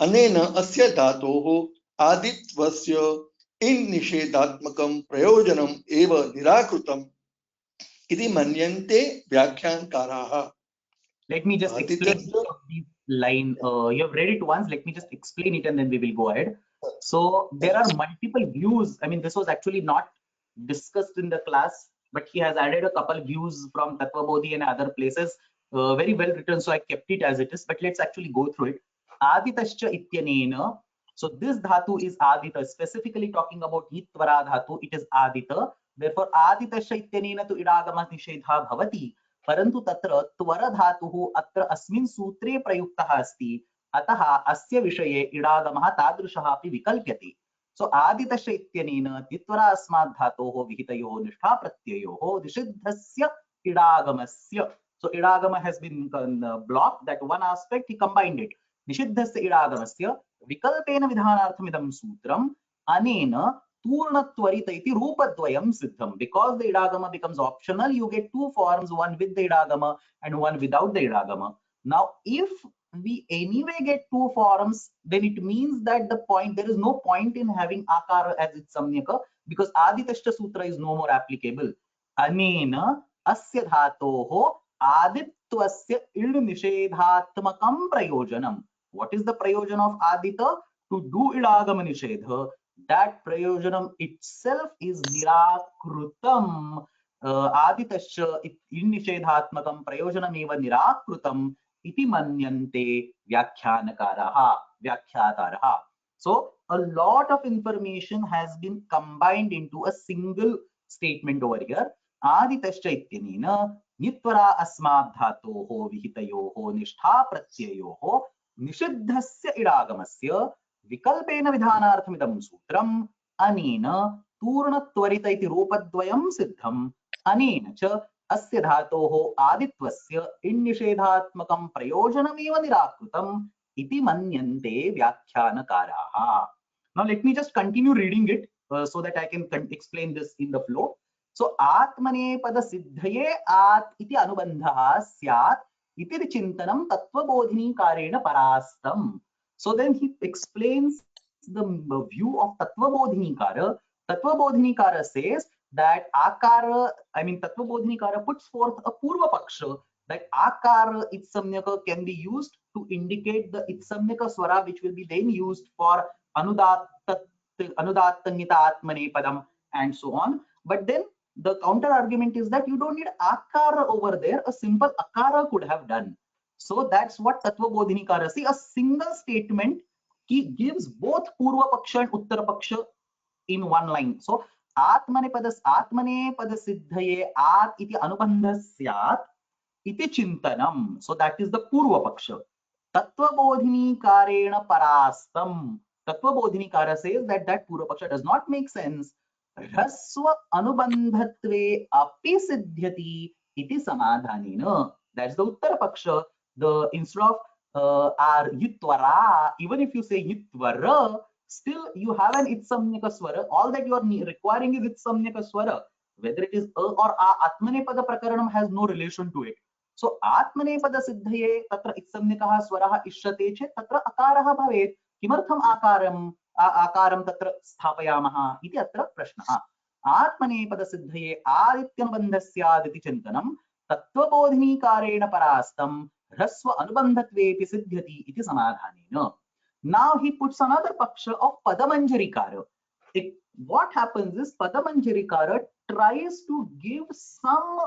Anena asya dhatoho aditvasya in nishedatmakam prayojanam eva nirakrutam iti manyante vyakyankaraha. Let me just explain Aditasya. this line. You have read it once. Let me just explain it and then we will go ahead. So there are multiple views. I mean, this was actually not discussed in the class, but he has added a couple views from Tattvabodhi and other places. Very well written, so I kept it as it is. But let's actually go through it. Aditasya ityanena. So this dhatu is adita, specifically talking about yitvara dhatu. It is adita. Therefore, aditasya ityanena tu idagama nishedha bhavati. परंतु तत्र त्वर धातुः अत्र अस्मिन् सूत्रे प्रयुक्तः अस्ति, अतः अस्य विषये इडागमः तादृशः अपि विकल्प्यते. सो आदितस्य इत्यनेन द्वित्वरा अस्मात् धातोः विहितयोः निष्ठा प्रत्ययोः निषिद्धस्य इडागमस्य. So idagama has been blocked. That one aspect he combined it. निषिद्धस्य इडागमस्य विकल्पेन विधानार्थमिदं सूत्रम् अनेन पूर्णत्वरित इति रूपद्वयं सिद्धं. Because the idagama becomes optional, you get two forms, one with the idagama and one without the idagama. Now, if we anyway get two forms, then it means that there is no point in having akara as its samyaka, because aditasya sutra is no more applicable. Anena asya dhatoho aditvasya id nishedhatmakam prayojanam. What is the prayojan of adita? To do idagama nishedha. That prayojanam itself is nirakrutam. Aditasya nishedhatmakam prayojanam eva nirakrutam iti manyante vyakhyataraha. So a lot of information has been combined into a single statement over here. Aditasya ityanena nitvara asmad dhatoho vihitayoho nishtha pratyayoho निषिद्धस्य इडागमस्य विकल्पेन विधानार्थमिदं सूत्रम् अनेन पूर्णत्वरित इति रूपद्वयं सिद्धम्. अनेन च अस्य धातोः आदित्वस्य इण्निषेधात्मकं प्रयोजनमेव निराकृतम् इति मन्यन्ते व्याख्यानकाराः. Now let me just continue reading it so that I can explain this in the flow. So आत्मनेपद सिद्धये आत् इति अनुबन्धः स्यात् इति चिन्तनं तत्त्वबोधिनी कारेण परास्तं. So then he explains the view of Tattvabodhinikara. Tattvabodhinikara says that akara, I mean Tattvabodhinikara puts forth a purva paksha that akara itsamyaka can be used to indicate the itsamyaka swara, which will be then used for anudattanyita atmane padam and so on. But then the counter argument is that you don't need akara over there. A simple akara could have done. So that's what Tattvabodhinikara. See, a single statement gives both Purva Paksha and Uttara Paksha in one line. So Atmane pada siddhaye at iti anubandha syat iti chintanam. So that is the Purva Paksha. Tattvabodhinikarena parastam. Tattvabodhinikara says that Purva Paksha does not make sense. Rasva anubandhatve api siddhyati iti samadhanena. That's the Uttara Paksha. The instead of are yitvara, even if you say yitvara, still you have an itsamyaka swara. All that you are requiring is itsamyaka swara. Whether it is a or a, atmanepada prakaranam has no relation to it. So atmanepada siddhaye tatra itsamyakaha swaraha ishyate chet tatra akaraha bhavet. Kimartham akaram tatra sthapayamaha iti atra prashnaha. Atmanepada siddhaye adityanubandhasya iti chintanam tattvabodhinikareena parastam hrasva anubandhatvepi siddhyati iti samadhanena. Now he puts another paksha of padamanjarikara. What happens is padamanjarikara tries to give some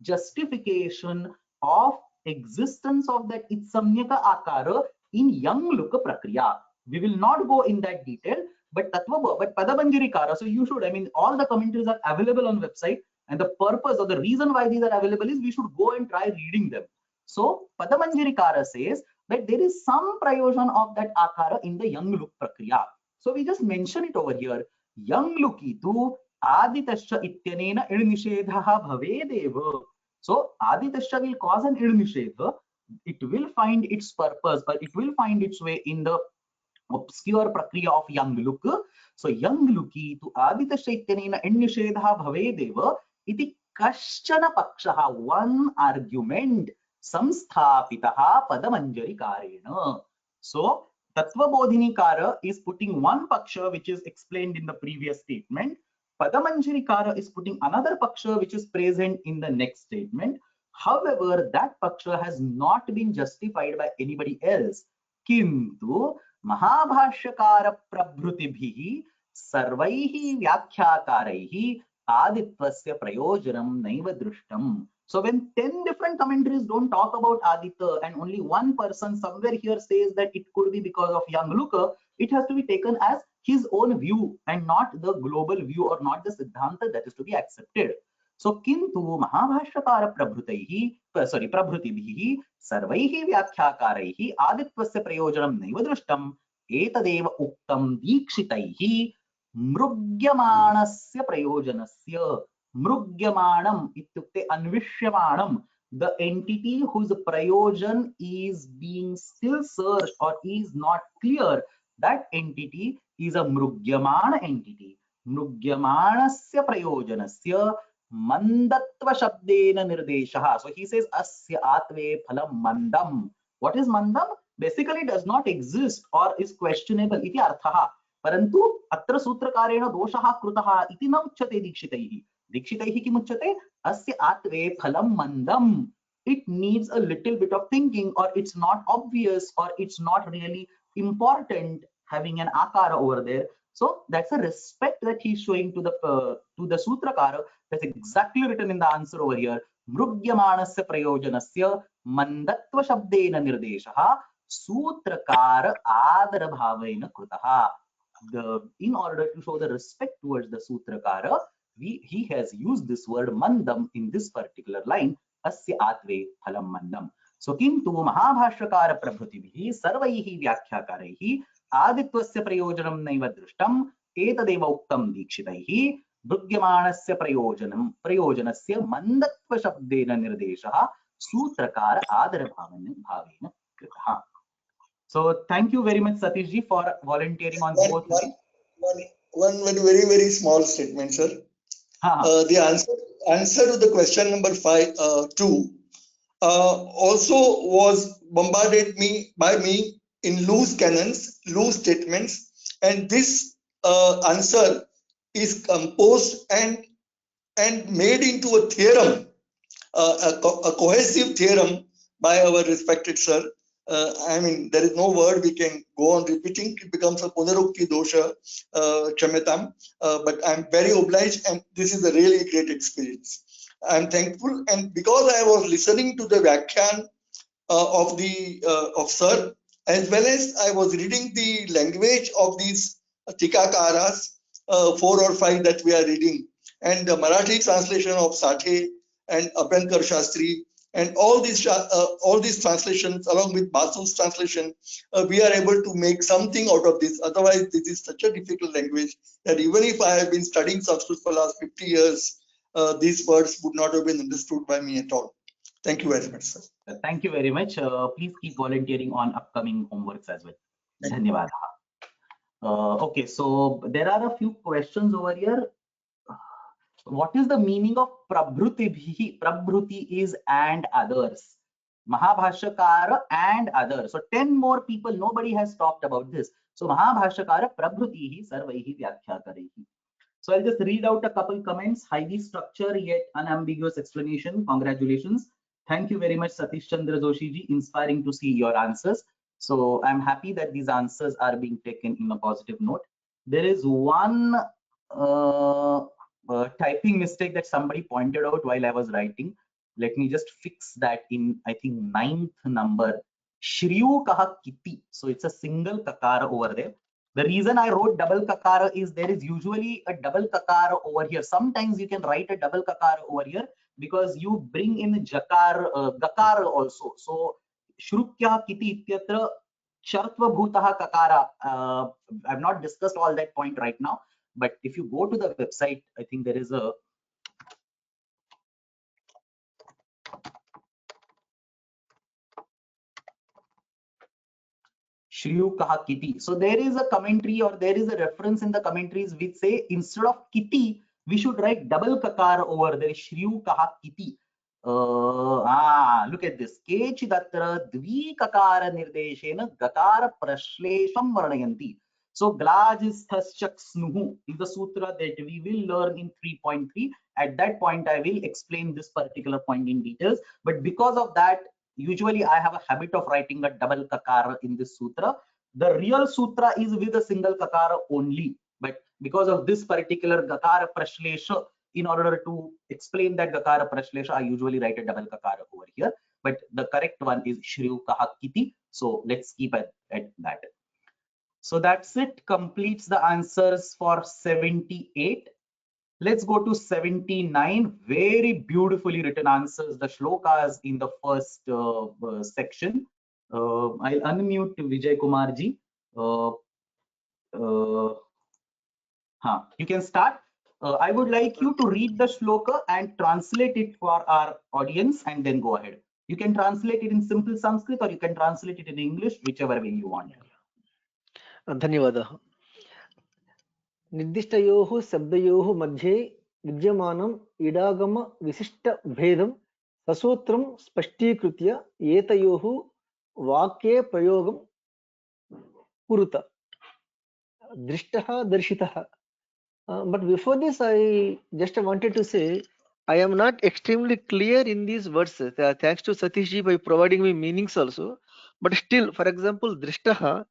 justification of existence of that itsamyaka akara in young luka prakriya. We will not go in that detail, but padamanjarikara. So you should, I mean, all the commentaries are available on website, and the purpose or the reason why these are available is we should go and try reading them. So Padamanjarikara says that there is some prayojan of that akara in the young look prakriya. So we just mention it over here. Young lukitu aditasya ityanena id nishedha bhavedeva. So aditasya will cause an id nishedha. It will find its purpose, but it will find its way in the obscure prakriya of young look. So young luki to aditasya ityanena id nishedha bhavedeva iti kashchana pakshaha, one argument samsthapitaha padamanjarikarena. So Tattvabodhinikara is putting one paksha which is explained in the previous statement. Padamanjarikara is putting another paksha which is present in the next statement. However, that paksha has not been justified by anybody else. Kintu Mahabhashyakara prabhrutibhihi sarvaihi vyakhyakaraih aditvasya prayojanam naiva drushtam. So when 10 different commentaries don't talk about Aditya and only one person somewhere here says that it could be because of young Luca, it has to be taken as his own view and not the global view or not the Siddhanta that is to be accepted. So kintu Mahabhashyakara prabhrutibhihi sarvaihi vyakhyakaraih aditvasya prayojanam naiva drushtam etadeva uktam dikshitaihi mrugyamanasya prayojanasya. Mrugyamanam ityukte anvishyamanam, the entity whose prayojan is being still searched or is not clear, that entity is a mrugyamana entity. Mrugyamanasya prayojanasya mandatva shabdena nirdeshaha. So he says asya atve phalam mandam. What is mandam? Basically does not exist or is questionable iti arthaha. परंतु अत्र सूत्रकारेण दोषः कृतः इति न उच्यते दीक्षितैः. दीक्षितैः किम् उच्यते? अस्य आत्वे फलं मन्दम्. It needs a little bit of thinking, or it's not obvious, or it's not really important having an akara over there. So that's a respect that he's showing to the sutrakara. That's exactly written in the answer over here. Mrugyamanasya prayojanasya mandatva shabdena nirdeshaha sutrakara adara bhavena krutaha. In order to show the respect towards the sutrakara, he has used this word mandam in this particular line, asya atve phalam mandam. So kintu mahabhashyakara prabhutibhihi sarvaihi vyakhyakaraih aditvasya prayojanam naiva drushtam etadeva uktam dikshitaihi brugyamanasya prayojanasya mandatva shabdena nirdeshaha sutrakara adara bhavena kritaha. So thank you very much, Satish ji, for volunteering on both. One very, very small statement, sir. The answer to the question number 2 also was bombarded by me in loose cannons, loose statements, and this answer is composed and made into a theorem, a cohesive theorem by our respected sir. I mean, there is no word we can go on repeating. It becomes a punarukti dosha, chamatam. But I'm very obliged, and this is a really great experience. I'm thankful, and because I was listening to the Vyakhyan of sir, as well as I was reading the language of these tikakaras, 4 or 5 that we are reading, and the Marathi translation of Sathe and Abhyankar Shastri, and all these translations along with Basu's translation, we are able to make something out of this. Otherwise, this is such a difficult language that even if I have been studying Sanskrit for the last 50 years, these words would not have been understood by me at all. Thank you very much, sir. Thank you very much. Please keep volunteering on upcoming homeworks as well. Dhanyavad. Okay, so there are a few questions over here. What is the meaning of prabhrutibhihi? Prabhruti is and others. Mahabhashyakara and others. So 10 more people, nobody has talked about this. So Mahabhashyakara prabhrutihi sarvaihi vyakhyakarihi. So I'll just read out a couple comments. Highly structured yet unambiguous explanation. Congratulations. Thank you very much, Satish Chandra Joshi ji. Inspiring to see your answers. So I'm happy that these answers are being taken in a positive note. There is one typing mistake that somebody pointed out while I was writing. Let me just fix that in, I think, 9th number. Shriyu kaha kiti. So it's a single kakara over there. The reason I wrote double kakara is there is usually a double kakara over here. Sometimes you can write a double kakara over here because you bring in jakar, gakara also. So shrukya kiti ityatra shartva bhutaha kakara. I've not discussed all that point right now, but if you go to the website, I think there is a Shriyukaha Kiti. So there is a commentary or there is a reference in the commentaries which say instead of Kiti, we should write double kakara over there. Shriyukaha Kiti. Look at this. Kechidatra dvi kakara nirdeshena gakara prashlesham varnayanti. So glajisthaschaksnuhu is the sutra that we will learn in 3.3. At that point, I will explain this particular point in details. But because of that, usually I have a habit of writing a double kakara in this sutra. The real sutra is with a single kakara only. But because of this particular gakara prashlesha, in order to explain that gakara prashlesha, I usually write a double kakara over here. But the correct one is shriyu kahakiti. So let's keep at that. So that's it, completes the answers for 78. Let's go to 79. Very beautifully written answers, the shlokas in the first section. I'll unmute Vijay Kumar ji. You can start. I would like you to read the shloka and translate it for our audience and then go ahead. You can translate it in simple Sanskrit or you can translate it in English, whichever way you want. धन्यवादः. निर्दिष्टयोः शब्दयोः मध्ये विद्यमानम् इडागम विशिष्ट भेदं ससूत्रं स्पष्टीकृत्य एतयोः वाक्ये प्रयोगं कुरुत. दृष्टः दर्शितः. But before this, I just wanted to say I am not extremely clear in these words. Thanks to Satish ji by providing me meanings also. But still, for example, drishtaha,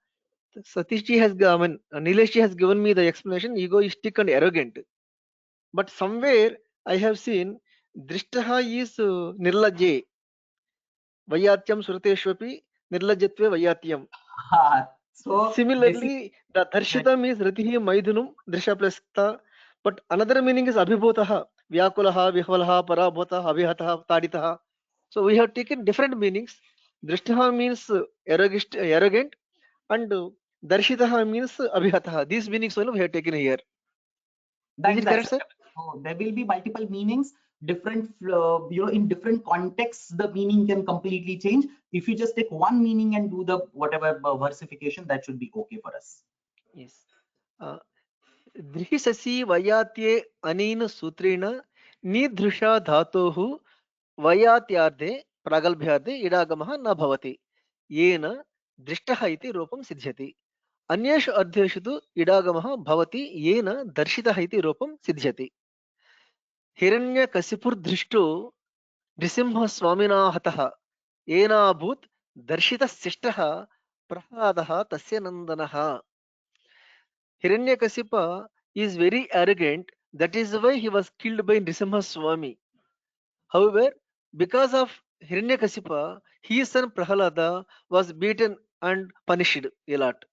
Satish ji has, Nilesh ji has given me the explanation, egoistic and arrogant. But somewhere I have seen drishtaha is nirlajje. Vayatyam surateshvapi nirlajjatve vayatyam. So similarly, the darshitam is ratihi maidunum drisha plus ta. But another meaning is abhibhotaha, vyakulaha, vihvalaha, parabhota, abhihataha, taditaha. So we have taken different meanings. Drishtaha means arrogant, and darshitaha means abhihataha. These meanings only we have taken here. Is it correct, sir? So there will be multiple meanings, different, in different contexts, the meaning can completely change. If you just take one meaning and do the whatever versification, that should be okay for us. Yes. Drisasi vayatye anena sutrena nidrisha dhatohu vayatyarde pragalbhyarde idagamaha na bhavati. Yena drishtaha iti rupam siddhyati. Anyeshu ardheshu tu idagamaha bhavati yena darshitaha iti rupam siddhyati. हिरण्यकशिपुर दृष्टो नृसिंह स्वामिना हतः येनाभूत दर्शितशिष्टः प्रह्लादः तस्य नंदनः. Hiranyakasipa is very arrogant, that is why he was killed by Nrisimha Swami. However, because of Hiranyakasipa, his son Prahlada was beaten and punished a lot.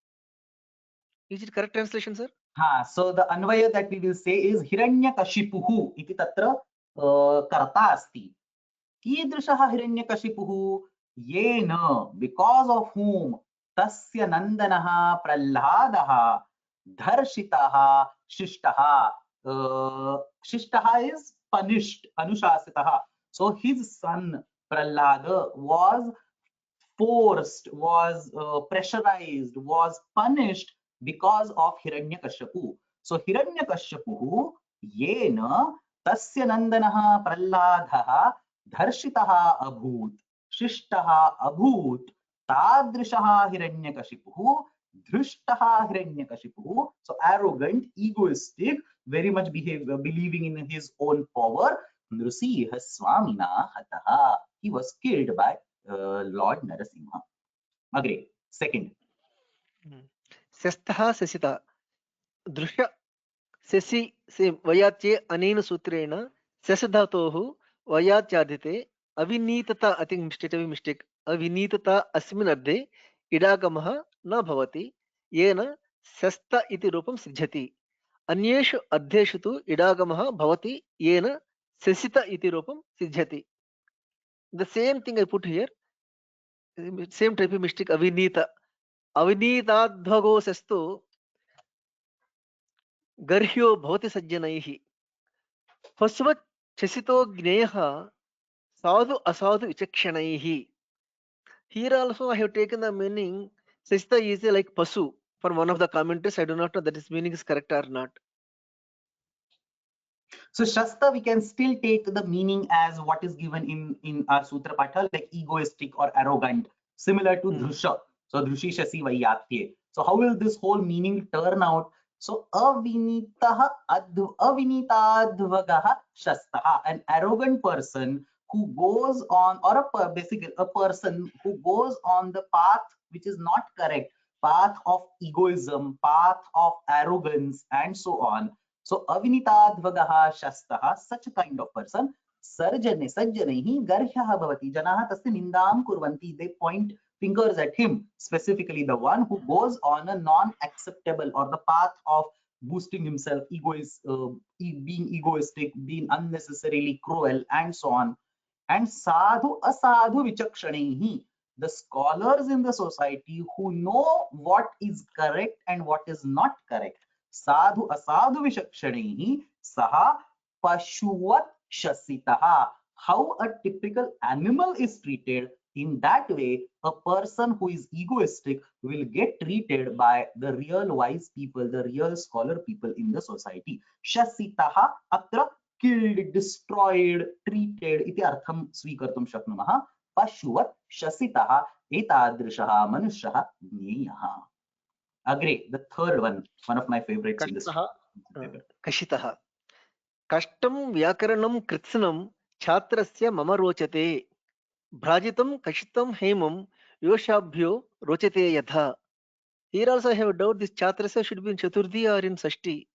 Is it correct translation, sir? So the anvaya that we will say is Hiranyakashipuhu iti tatra karta asti. Kidrishaha Hiranyakashipuhu yena, because of whom tasya nandanaha prahladaha dharshitaha shishtaha. Shishtaha is punished, anushasitaha. So his son Prahlada was forced, was pressurized, was punished because of Hiranyakashipu. So Hiranyakashipu yena tasya nandanaha prahladha dharshitaha abhut shishtaha abhut tadrishaha Hiranyakashipu dhrishtaha Hiranyakashipu. So arrogant, egoistic, very much believing in his own power. Nrsiha Swamina hataha. He was killed by Lord Narasimha. Agree. Second. Sestha sesita. Drusha sesi se vayatye anena sutrena sesadhatohu vayatyadite avinitata, I think mistake, avinitata asmin arde idagamaha na bhavati yena sesta iti rupam siddhyati. Anyeshu ardheshu tu idagamaha bhavati yena sesita iti rupam siddhyati. The same thing I put here, same type of mistake, avinita. अविनीताध्वगो सस्तु गर्ह्यो भवति सज्जनैः पशुवत् चसितो ज्ञेयः साधु असाधु विचक्षणैः. Here also I have taken the meaning Sasita is like pasu for one of the commentaries. I do not know that this meaning is correct or not. So Shasta, we can still take the meaning as what is given in our Sutra Patha, like egoistic or arrogant, similar to Dhrusha. So Dhrushi Shasi Vayatye. So how will this whole meaning turn out? So avinitadvagah shastah, an arrogant person who goes on, or basically a person who goes on the path which is not correct, path of egoism, path of arrogance, and so on. So avinitadvagah shastah, such a kind of person, sajjanaihi garhyah bhavati, janaah tasya nindam kurvanti, they point fingers at him, specifically the one who goes on a non-acceptable or the path of boosting himself, being egoistic, being unnecessarily cruel, and so on. And sadhu asadhu vichakshanehi, the scholars in the society who know what is correct and what is not correct. Sadhu asadhu vichakshanehi saha pashuvat shasitaha, how a typical animal is treated, in that way a person who is egoistic will get treated by the real wise people, the real scholar people in the society. Shasitaha atra killed, destroyed, treated iti artham swikartum shaknumah. Pashuvat shasitaha etadrishaha manushyaha jneyah. Agree, the third one of my favorites in this paper. कषितः कष्टं व्याकरणं कृत्स्नं छात्रस्य मम रोचते भ्राजितं कषितं हेमं योषाभ्यो रोचते यथा. Here also I have a doubt, this chatrasya should be in chaturthi or in sashti.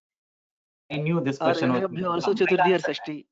I knew this Or question was yoshabhyo also chaturthi or sashti.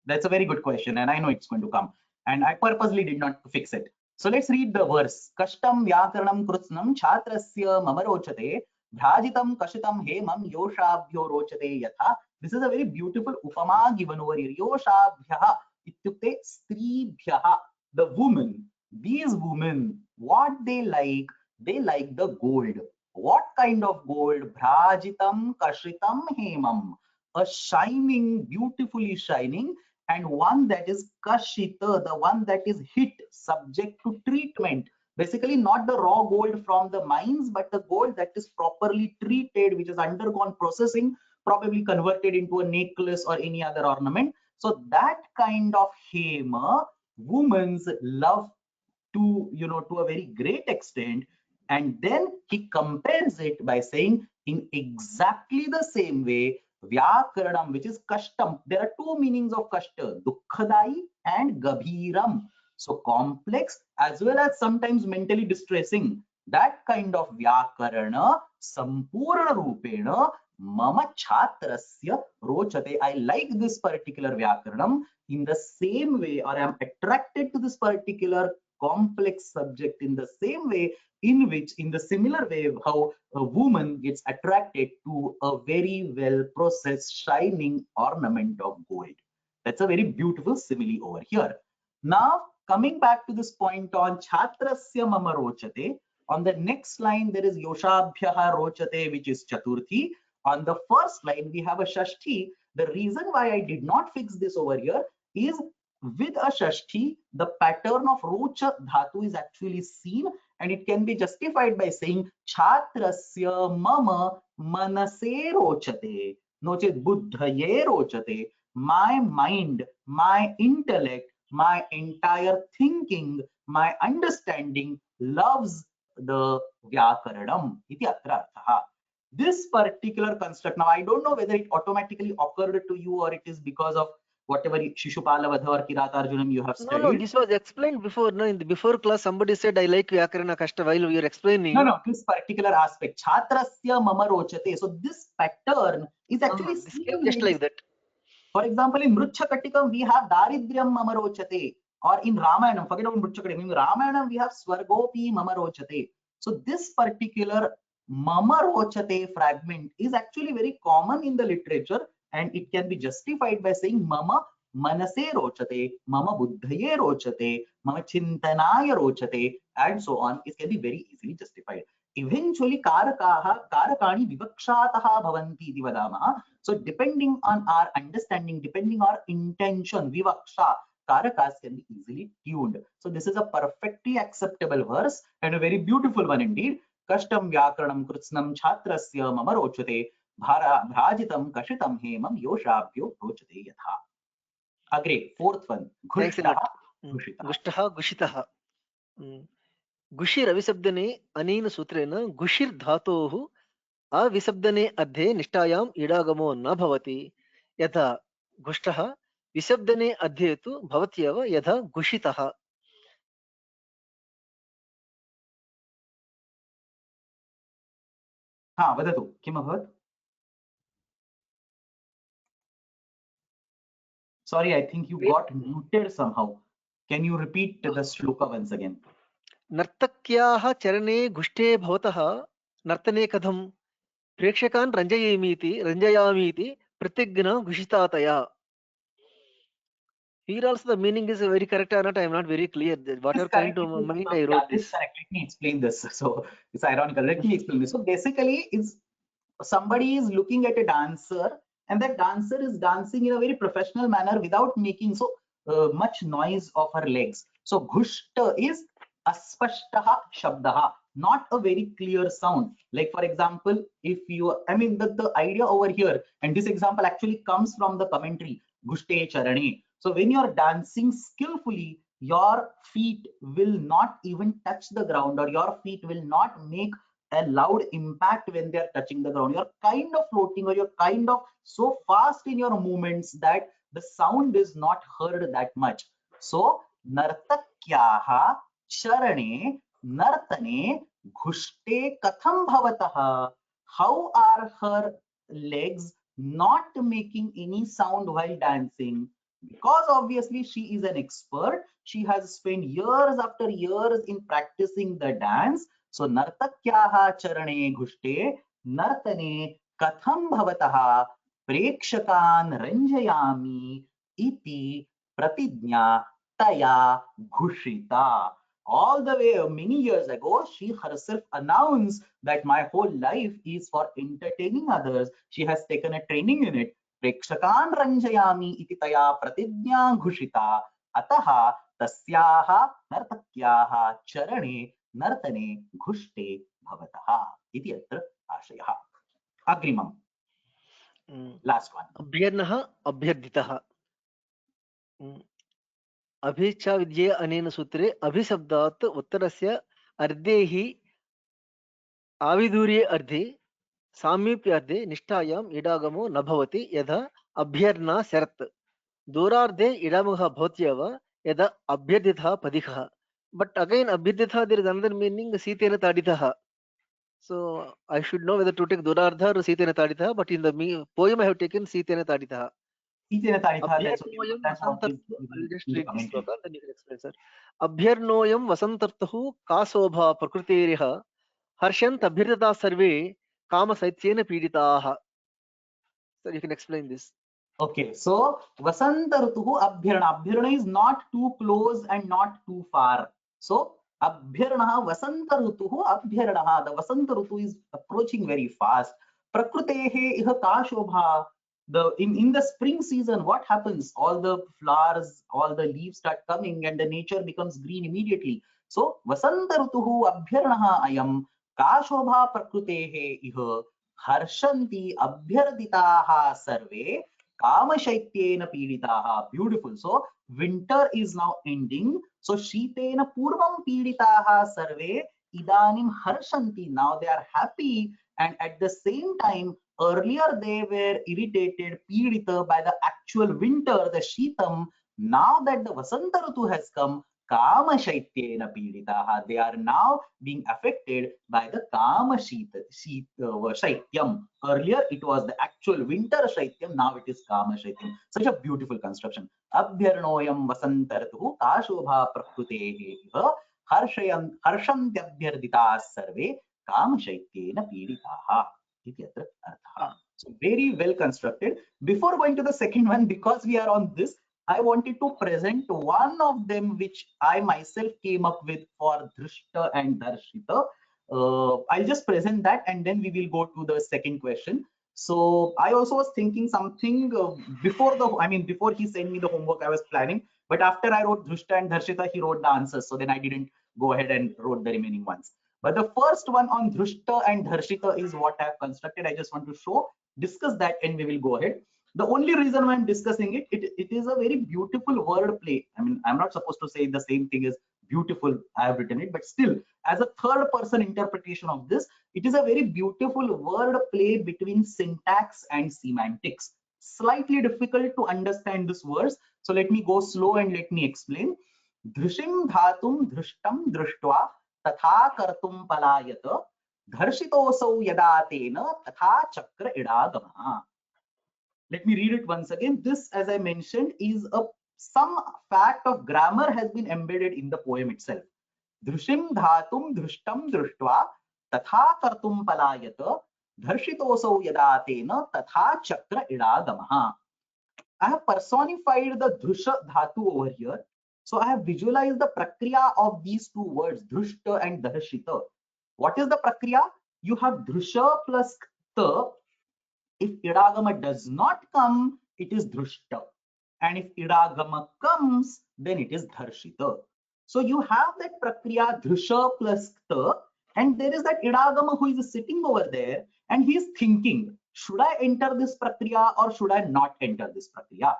That's a very good question, and I know it's going to come. And I purposely did not fix it. So let's read the verse. Kashtam vyakaranam krutsnam chhatrasya mama rochate bhrajitam kashitam hemam yoshabhyo rochate yatha. This is a very beautiful upama given over here. Yoshabhyaha ityukte stribhyaha, the women. These women, what they like the gold. What kind of gold? Bhrajitam kashitam hemam, a shining, beautifully shining, and one that is kashita, the one that is hit, subject to treatment. Basically not the raw gold from the mines, but the gold that is properly treated, which has undergone processing, probably converted into a necklace or any other ornament. So that kind of hema, women's love to, to a very great extent. And then he compares it by saying, in exactly the same way, vyakaranam, which is kashtam. There are two meanings of kashta, dukkhadai and gabhiram. So complex as well as sometimes mentally distressing. That kind of vyakarana, sampurna rupena, mama chatrasya rochate. I like this particular vyakaranam in the same way, or I am attracted to this particular complex subject in the same way, in which, in the similar way, how a woman gets attracted to a very well processed shining ornament of gold. That's a very beautiful simile over here. Now coming back to this point on chhatrasya mama rochate, on the next line there is yoshabhyaha rochate, which is chaturthi. On the first line we have a shashti. The reason why I did not fix this over here is, with a shashti, the pattern of rocha dhatu is actually seen, and it can be justified by saying chhatrasya mama manase rochate, nochet buddhaye rochate. My mind, my intellect, my entire thinking, my understanding loves the vyakaranam iti atra arthaha. This particular construct, now I don't know whether it automatically occurred to you or it is because of whatever Shishupala Vadha or Kiratarjunam you have studied. No, this was explained before. No, in the before class, somebody said, I like Vyakarana Kashta while you were explaining. No, this particular aspect, Chhatrasya mama rochate. So this pattern is actually This came just like that. For example, in Mruchakatikam, we have Daridryam mama rochate. Or in Ramayanam, forget about Mruchakatikam, in Ramayanam, we have Swargopi mama rochate. So this particular mama rochate fragment is actually very common in the literature, and it can be justified by saying mama manase rochate, mama buddhaye rochate, mama chintanaya rochate, and so on. It can be very easily justified. Eventually karakani vivakshataha bhavanti iti vadamaha. So depending on our understanding, depending on our intention, vivaksha, karakas can be easily tuned. So this is a perfectly acceptable verse and a very beautiful one indeed. Kashtam vyakaranam krutsnam chhatrasya mama rochate bhrajitam kashitam hemam yoshabhyo rochate yatha. Agree. Fourth one. Thanks a lot. Gushtaha Gushtaha, gushitaha. गुषिर् अविशब्दने अनेन सूत्रेण गुषिर् धातोः अविशब्दने अध्ये निष्ठायाम् इडागमो न भवति यथा घुष्टः विशब्दने अध्ये तु भवत्येव यथा घुषितः हा वदतु किम् अभवत् Sorry, I think you got muted somehow. Can you repeat the shloka once again? नर्तक्याः चरणे घुष्टे भवतः नर्तने कथं प्रेक्षकान् रञ्जयामीति प्रतिज्ञा घुषितातया. Here also the meaning is very correct or not, I am not very clear. What you are trying to mind, I wrote This is this. correct. Let me explain this. So it's ironical. Let me explain this. So basically, it's somebody is looking at a dancer, and that dancer is dancing in a very professional manner without making so much noise of her legs. So ghushta is aspashtaha shabdaha, not a very clear sound. Like for example, if you, I mean the idea over here, and this example actually comes from the commentary, gushte charane. So when you are dancing skillfully, your feet will not even touch the ground, or your feet will not make a loud impact when they are touching the ground. You're kind of floating, or you're kind of so fast in your movements that the sound is not heard that much. So nartakyaha charane nartane ghushte katham bhavatah. How are her legs not making any sound while dancing? Because obviously she is an expert. She has spent years after years in practicing the dance. So nartakyaha charane gushte nartane katham bhavatah prekshakan ranjayami iti pratijna taya ghushita. All the way many years ago, she herself announced that my whole life is for entertaining others. She has taken a training in it. प्रेक्षकान् रञ्जयामि इति तया प्रतिज्ञा घुषिता अतः तस्याः नर्तक्याः चरणे नर्तने घुष्टे भवतः इति अत्र आशयः. अग्रिमं लास्ट वन अभ्यर्णः अभ्यर्थितः. अभिच्छा विद्ये अनेन सूत्रे अभिशब्दात् उत्तरस्य अर्धे हि आविदूर्ये अर्धे सामीप्यार्धे निष्ठायाम् इडागमो न भवति यथा अभ्यर्णा शरत्. दूरार्धे इडागमः भवत्येव यदा अभ्यर्थितः पदिकः. But again अभ्यर्थितः there is another meaning सीतेन ताडितः. So I should know whether to take Durardha or Sitena Taditha, but in the poem I have taken Sitena Taditha. Sitena Taditha, that's okay. Abhyarnoyam That's what is I'll just in the read this commentary. sloka, then you can explain, sir. Abhyarnoyam Vasantartahu Kasobha Prakruteriha Harshant Abhyartata Sarve Kama Saityena Piditaha. Sir, you can explain this. Okay, so Vasanta Rutuhu Abhyarana. Abhyarana is not too close and not too far. So Abhyarana, Vasanta Rutuhu Abhyarana. The Vasanta Rutu is approaching very fast. Prakrutehe iha ka shobha. In the spring season, what happens? All the flowers, all the leaves start coming, and the nature becomes green immediately. So Vasanta Rutuhu Abhyarana ayam ka shobha prakrutehe iha harshanti abhyarditaha sarve Kamashaityena piditaha. Beautiful. So winter is now ending. So shitena purvam piditaha sarve idanim harshanti. Now they are happy, and at the same time, earlier they were irritated, pidita by the actual winter, the shitam. Now that the Vasanta Ritu has come, Kama Shaityena Piditaha, they are now being affected by the Kama Shaityam. Earlier it was the actual winter Shaityam, now it is Kama Shaityam. Such a beautiful construction. Abhyarnoyam Vasantartu Kashobha Prakrutehe Harshantyabhyardita Sarve Kama Shaityena Piditaha. So very well constructed. Before going to the second one, because we are on this, I wanted to present one of them which I myself came up with for Drishta and Darshita. I'll just present that and then we will go to the second question. So I also was thinking something before he sent me the homework I was planning, but after I wrote Drishta and Darshita, he wrote the answers. So then I didn't go ahead and wrote the remaining ones. But the first one on Drishta and Darshita is what I have constructed. I just want to discuss that and we will go ahead. The only reason why I'm discussing it is a very beautiful word play. I mean, I'm not supposed to say the same thing as beautiful. I have written it, but still, as a third person interpretation of this, it is a very beautiful word play between syntax and semantics. Slightly difficult to understand this verse, so let me go slow and let me explain. Dhrishim dhatum dhrishtam drishtva tatha kartum palayata dharshitosau yada tena tatha chakra idagamaha. Let me read it once again. This, as I mentioned, is some fact of grammar has been embedded in the poem itself. Dhrishim dhatum dhrishtam drishtva tatha kartum palayata dharshitosau yada tena tatha chakra idagamaha. I have personified the dhrusha dhatu over here. So I have visualized the prakriya of these two words, dhrushta and dharshita. What is the prakriya? You have dhrusha plus kta. If idagama does not come, it is dhrushta. And if idagama comes, then it is dharshita. So you have that prakriya dhrusha plus kta, and there is that idagama who is sitting over there, and he is thinking, should I enter this prakriya or should I not enter this prakriya?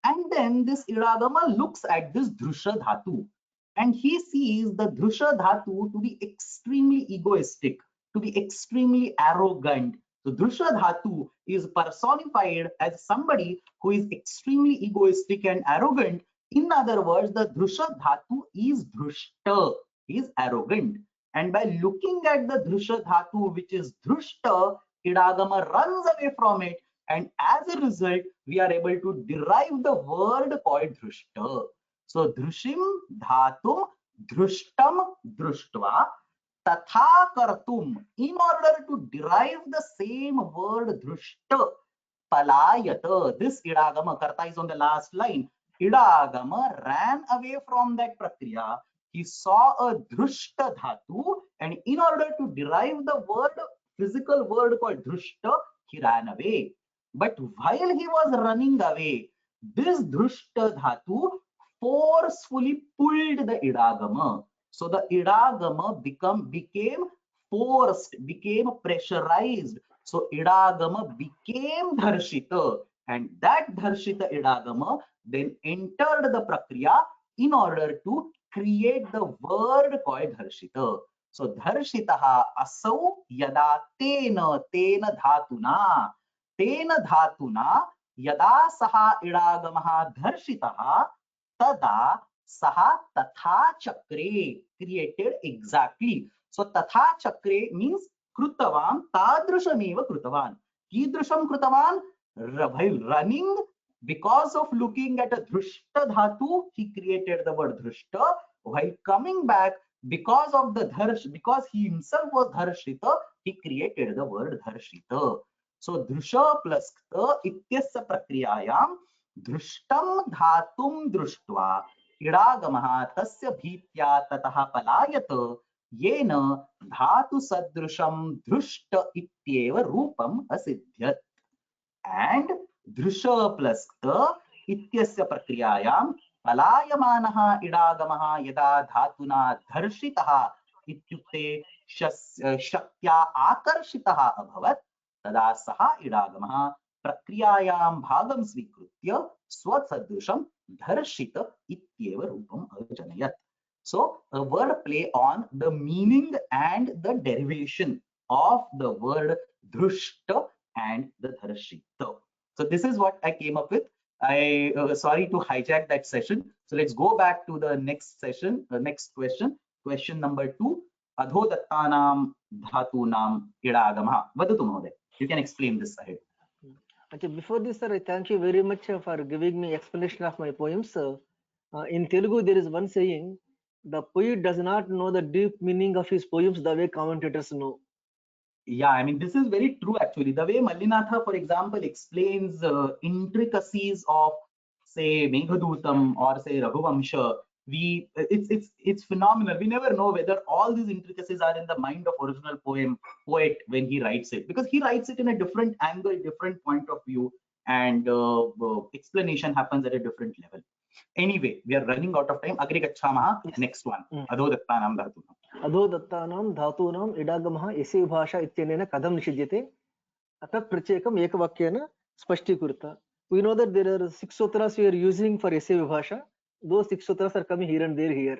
And then this idagama looks at this dhrusha dhatu, and he sees the dhrusha dhatu to be extremely egoistic, to be extremely arrogant. So dhrusha dhatu is personified as somebody who is extremely egoistic and arrogant. In other words, the dhrusha dhatu is dhrushta, is arrogant. And by looking at the dhrusha dhatu, which is dhrushta, idagama runs away from it. And as a result, we are able to derive the word called dhrushta. So dhrushim dhatum dhrushtam drushtva tatha kartum. In order to derive the same word dhrushta, palayata, this idagama, karta is on the last line. Idagama ran away from that prakriya. He saw a dhrushta dhatu, and in order to derive the word, physical word called dhrushta, he ran away. But while he was running away, this dhrushta dhatu forcefully pulled the idagama. So the idagama became forced, became pressurized. So idagama became dharshita, and that dharshita idagama then entered the prakriya in order to create the word called dharshita. So dharshitaha asau yada tena dhatuna. Tena dhatuna yada saha idagamaha dharshitaha tada saha tatha chakre, created exactly. So tatha chakre means krutavan tadrushameva krutavan. Kidrusham krutavan, while running, because of looking at a dhrushta dhatu, he created the word dhrushta. While coming back, because of the because he himself was dharshita, he created the word dharshita. So dhrusha plus kta ityasya prakriyayam dhrushtam dhatum drushtva idagamaha tasya bhitya tataha palayata yena dhatu sadrusham dhrushta ityeva rupam asidhyat. And dhrusha plus kta ityasya prakriyayam palayamanaha idagamaha yada dhatuna dharshitaha ityukte shaktya akarshitaha abhavat tada saha idagamaha prakriyayam bhagam svikritya swasadrusham dharshita ityeva rupam ajanayat. So a word play on the meaning and the derivation of the word dhrushta and the dharshita. So this is what I came up with. I sorry to hijack that session. So let's go back to the next session, the next question. Question number 2. Adho dattanam dhatunam idagamaha. Vadatu Mahoday. You can explain this ahead. Okay, before this, sir, I thank you very much for giving me explanation of my poems. In Telugu, there is one saying, the poet does not know the deep meaning of his poems the way commentators know. Yeah, I mean, this is very true actually. The way Mallinatha, for example, explains intricacies of, say, Meghadutam or say Raghuvamsha, it's phenomenal. We never know whether all these intricacies are in the mind of original poet when he writes it, because he writes it in a different angle, different point of view, and explanation happens at a different level. Anyway, we are running out of time. Agri gachhamaha. Next one. Adho dattanam dhatunam. Adho dattanam dhatunam idagamaha yasya bhasha ityanena kadam nishidyate atat prachekam ekavakyena spashtikurta. We know that there are 6 sutras we are using for yasya vibhasha. Those 6 sutras are coming here and there here.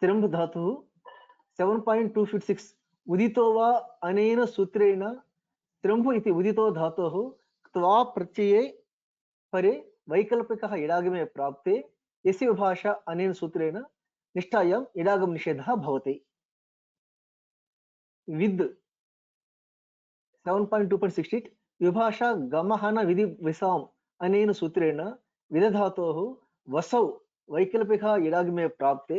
त्रिम्भ धातुः 7.256 उदितो वा अनेन सूत्रेण त्रिम्भ इति उदितो धातुः क्त्वा प्रत्यये परे वैकल्पिकः इडागमे प्राप्ते यस्य विभाषा अनेन सूत्रेण निष्ठायाम् इडागम निषेधः भवति। विद् 7.2.68 विभाषा गमहन विधि विसाम अनेन सूत्रेण विदधातोः वसौ वैकल्पिकः इडागमे प्राप्ते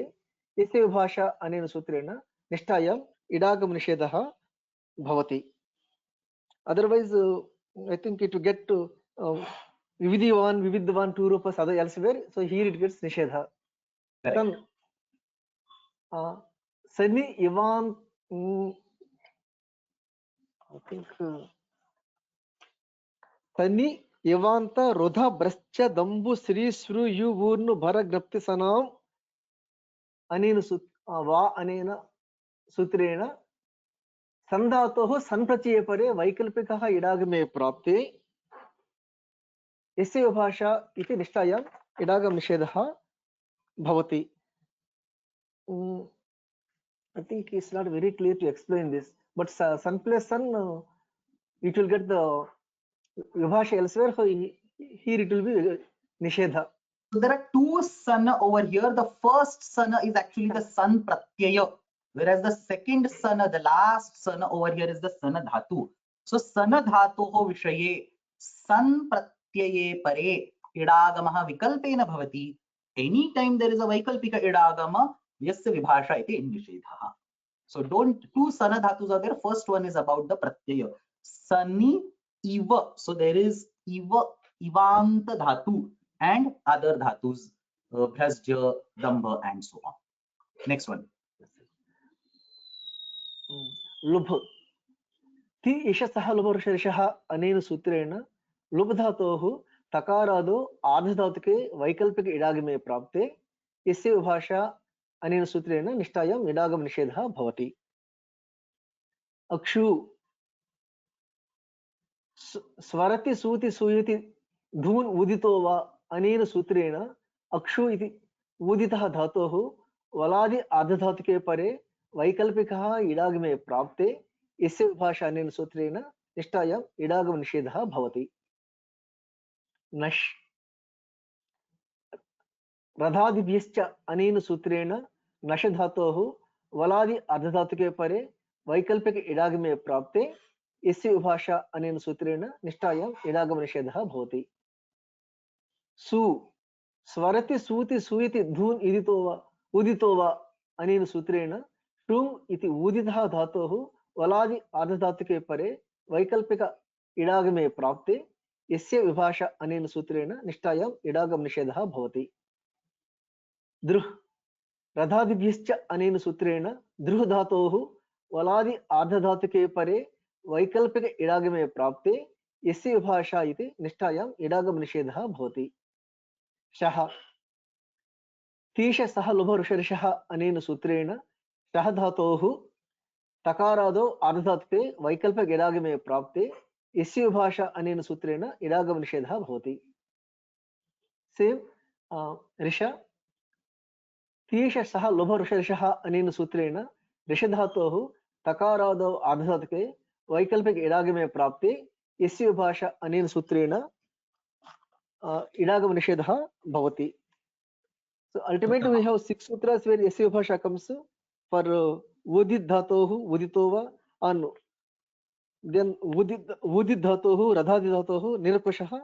यस्य विभाषा अनेन सूत्रेण निष्ठायाम् इडागम निषेधः भवति। Otherwise, I think it will get to Vividhivan, Vividhavan, two rupas other elsewhere. So here it gets Nishedha. Correct. Sani Ivan, I think Sani Ivanta Rodha Brascha Dambu Sri Sru Yu Vurnu Bhara Grapti Sanam Anena Va Anena Sutrena Sandhatoho Sanprachiye Pare Vaikalpikaha Idagame Prapte यस्य विभाषा इति निष्ठायाम् इडागम निषेधः भवति. I think it's not very clear to explain this, but sun plus sun, it will get the vibhasha elsewhere, so here it will be nishedha. So there are two sana over here. The first sana is actually the san pratyaya, whereas the second sana, the last sana over here is the sana dhatu. So sana dhatoho vishaye san pratyaya pare idagamaha vikalpena bhavati. Anytime there is a vaikalpika idagama, yasya vibhasha iti nishedha. So two sana dhatus are there. First one is about the pratyaya. Sani iva. So there is iva, ivanta dhatu and other dhatus, bhrasja, dambha, and so on. Next one. Lubh. Ti isha saha lubharshah anena sutrena lubh dhatoh takarado adhadhatke vaikalpika idagame prapte yasya vibhasha अनेन सूत्रेण निष्ठायाम् इडागम निषेधः भवति. अक्षु स्वरति सूति सूयति धून् उदितो वा अनेन सूत्रेण अक्षु इति उदितः धातोः वलादि आर्धधातुके परे वैकल्पिकः इडागमे प्राप्ते यस्य विभाषा अनेन सूत्रेण निष्ठायाम् इडागम निषेधः भवति. नश् रधादिभ्यश्च अनेन सूत्रेण नश धातोः वलादि अर्धधातुके परे वैकल्पिक इडागमे प्राप्ते यस्य विभाषा अनेन सूत्रेण निष्ठायाम् इडागम निषेधः भवति. सु स्वरति सूति सूयति धून् उदितो वा अनेन सूत्रेण टुम् इति उदितः धातोः वलादि अर्धधातुके परे वैकल्पिक इडागमे प्राप्ते यस्य विभाषा अनेन सूत्रेण निष्ठायाम् इडागम निषेधः भवति. दृह् रधादिभ्यश्च अनेन सूत्रेण दृह् धातोः वलादि आर्धधातुके परे वैकल्पिक इडागमे प्राप्ते यस्य विभाषा इति निष्ठायाम् इडागम निषेधः भवति. शः तीश सह लुभऋषरिषः अनेन सूत्रेण शः धातोः तकारादौ आर्धधातुके वैकल्पिक इडागमे प्राप्ते यस्य विभाषा अनेन सूत्रेण इडागम निषेधः भवति. सेम ऋष तीश सह लुभऋषरिषः अनेन सूत्रेण ऋषधातोः तकारादौ आर्धधातुके वैकल्पिक इडागमे प्राप्ते यस्य विभाषा अनेन सूत्रेण idagam nishedha bhavati. So ultimately we have 6 sutras where yasya vibhasha comes for udit dhatohu uditova and then udit dhatohu radhadi dhatohu nirapashaha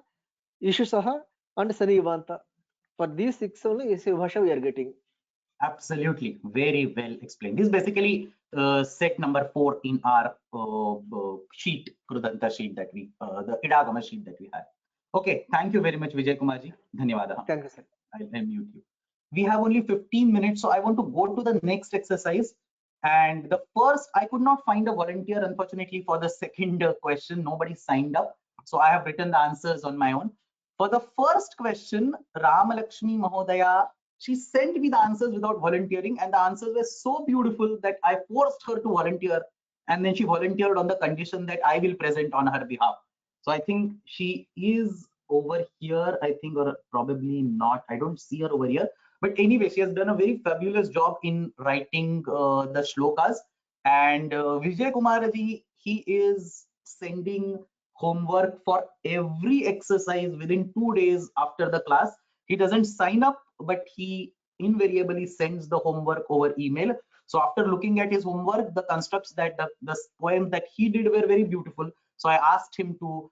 ishusaha and sanivanta. For these 6 only yasya vibhasha we are getting. Absolutely, very well explained. This is basically set number 4 in our sheet, Kridanta sheet that we, the idagama sheet that we have. Okay, thank you very much, Vijay Kumarji. Dhanyawada. Thank you, sir. I'll mute you. We have only 15 minutes, so I want to go to the next exercise. And the first, I could not find a volunteer, unfortunately, for the second question. Nobody signed up, so I have written the answers on my own. For the first question, Ramalakshmi Mahodaya, she sent me the answers without volunteering, and the answers were so beautiful that I forced her to volunteer, and then she volunteered on the condition that I will present on her behalf. So I think she is over here, I think, or probably not. I don't see her over here. But anyway, she has done a very fabulous job in writing the shlokas. And Vijay Kumaraji, he is sending homework for every exercise within 2 days after the class. He doesn't sign up, but he invariably sends the homework over email. So after looking at his homework, the constructs that the poems that he did were very beautiful. So I asked him to